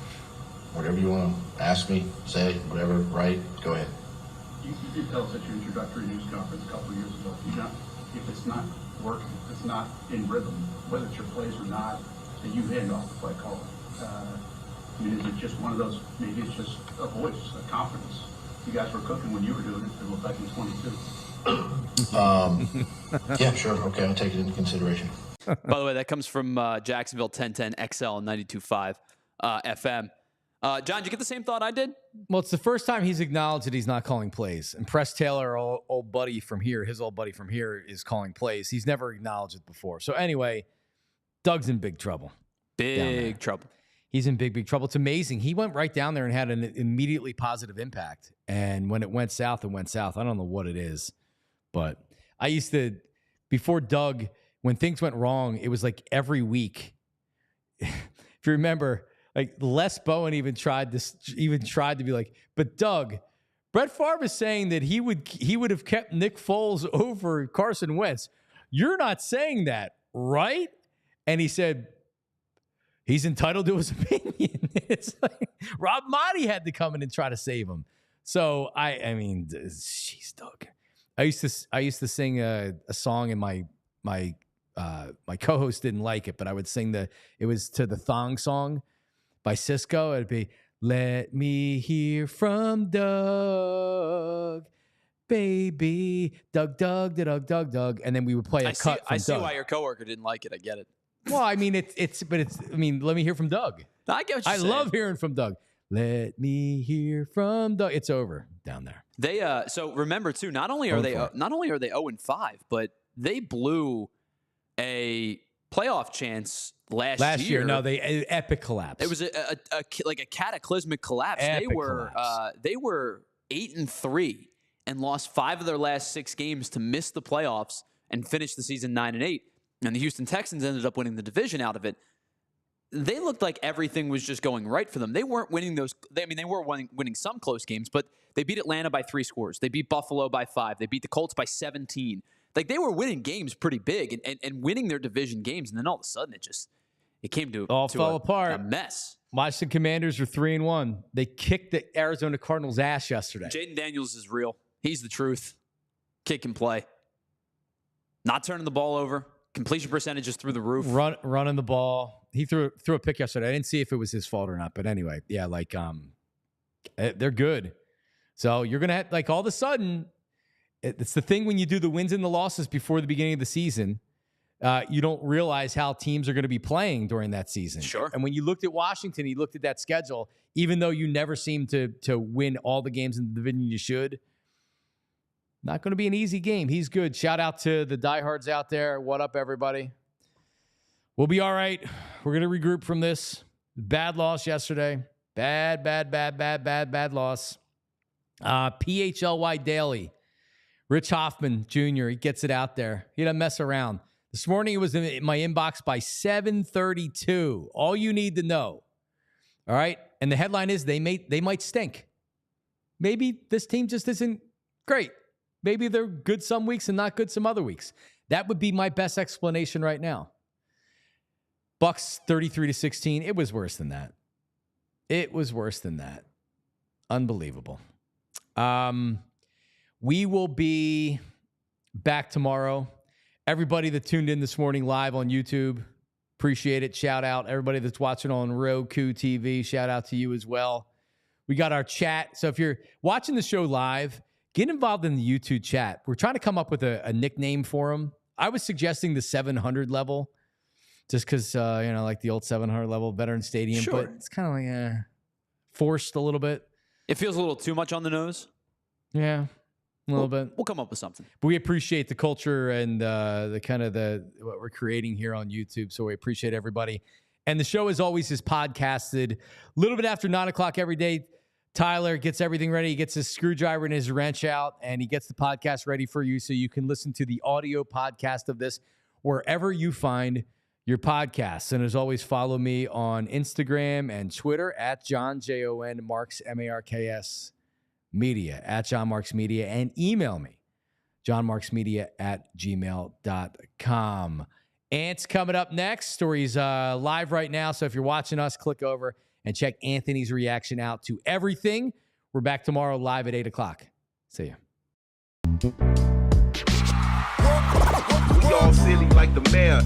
Whatever you want to ask me, say, whatever, right? Go ahead. You did tell us at your introductory news conference a couple of years ago, if it's not working, if it's not in rhythm, whether it's your plays or not, that you hand off the play caller. Is it just one of those, maybe it's just a voice, a confidence? You guys were cooking when you were doing it. It looked like in 22. Yeah, sure. Okay, I'll take it into consideration. By the way, that comes from Jacksonville 1010 XL and 92.5 FM. John, did you get the same thought I did? Well, it's the first time he's acknowledged that he's not calling plays. And Press Taylor, old buddy from here, his old buddy from here, is calling plays. He's never acknowledged it before. So anyway, Doug's in big trouble. Big trouble. He's in big trouble. It's amazing. He went right down there and had an immediately positive impact. And when it went south, it went south. I don't know what it is. But I used to, before Doug, when things went wrong, it was like every week. If you remember, like Les Bowen even tried to be like, but Doug, Brett Favre is saying that he would have kept Nick Foles over Carson Wentz. You're not saying that, right? And he said he's entitled to his opinion. It's like Rob Motti had to come in and try to save him. So I mean, jeez, Doug. I used to sing a song, and my co-host didn't like it, but I would sing it was to the Thong song by Cisco. It'd be, let me hear from Doug, baby, Doug, and then we would play a cut from I see Doug. why your coworker didn't like it. I get it. Well, I mean, let me hear from Doug. I get what you're saying. love hearing from Doug. Let me hear from Doug. It's over down there. They so remember too. Not only are they 0-5, but they blew a playoff chance last year. No, they epic collapse. It was like a cataclysmic collapse. Epic collapse. They were 8-3 and lost 5 of their last 6 games to miss the playoffs and finish the season 9-8. And the Houston Texans ended up winning the division out of it. They looked like everything was just going right for them. They weren't winning those. They were winning some close games, but they beat Atlanta by 3 scores. They beat Buffalo by 5. They beat the Colts by 17. Like, they were winning games pretty big and winning their division games. And then all of a sudden, it came to fell apart. A mess. Washington Commanders are 3-1. They kicked the Arizona Cardinals' ass yesterday. Jaden Daniels is real. He's the truth. Kick and play. Not turning the ball over. Completion percentage is through the roof. Running the ball. He threw a pick yesterday. I didn't see if it was his fault or not, but anyway, yeah, like they're good. So you're gonna have, like, all of a sudden, it's the thing when you do the wins and the losses before the beginning of the season. You don't realize how teams are going to be playing during that season. Sure. And when you looked at Washington, you looked at that schedule, even though you never seem to win all the games in the division you should, Not going to be an easy game. He's good. Shout out to the diehards out there. What up, everybody? We'll be all right. We're going to regroup from this. Bad loss yesterday. Bad loss. PHLY Daily. Rich Hoffman Jr., he gets it out there. He doesn't mess around. This morning, it was in my inbox by 7:32. All you need to know. All right? And the headline is they might stink. Maybe this team just isn't great. Maybe they're good some weeks and not good some other weeks. That would be my best explanation right now. Bucs 33-16. It was worse than that. It was worse than that. Unbelievable. We will be back tomorrow. Everybody that tuned in this morning live on YouTube, appreciate it. Shout out. Everybody that's watching on Roku TV, shout out to you as well. We got our chat. So if you're watching the show live, get involved in the YouTube chat. We're trying to come up with a nickname for them. I was suggesting the 700 level just because, like the old 700 level, Veteran Stadium. Sure. But it's kind of like forced a little bit. It feels a little too much on the nose. Yeah, a little bit. We'll come up with something. But we appreciate the culture and what we're creating here on YouTube. So we appreciate everybody. And the show, as always, is podcasted a little bit after 9 o'clock every day. Tyler gets everything ready. He gets his screwdriver and his wrench out, and he gets the podcast ready for you so you can listen to the audio podcast of this wherever you find your podcasts. And as always, follow me on Instagram and Twitter at Jon, Jon Marks, Marks Media, at Jon Marks Media, and email me, johnmarksmedia@gmail.com. Ant's coming up next, or he's live right now. So if you're watching us, click over and check Anthony's reaction out to everything. We're back tomorrow live at 8 o'clock. See ya. We all silly like the mayor.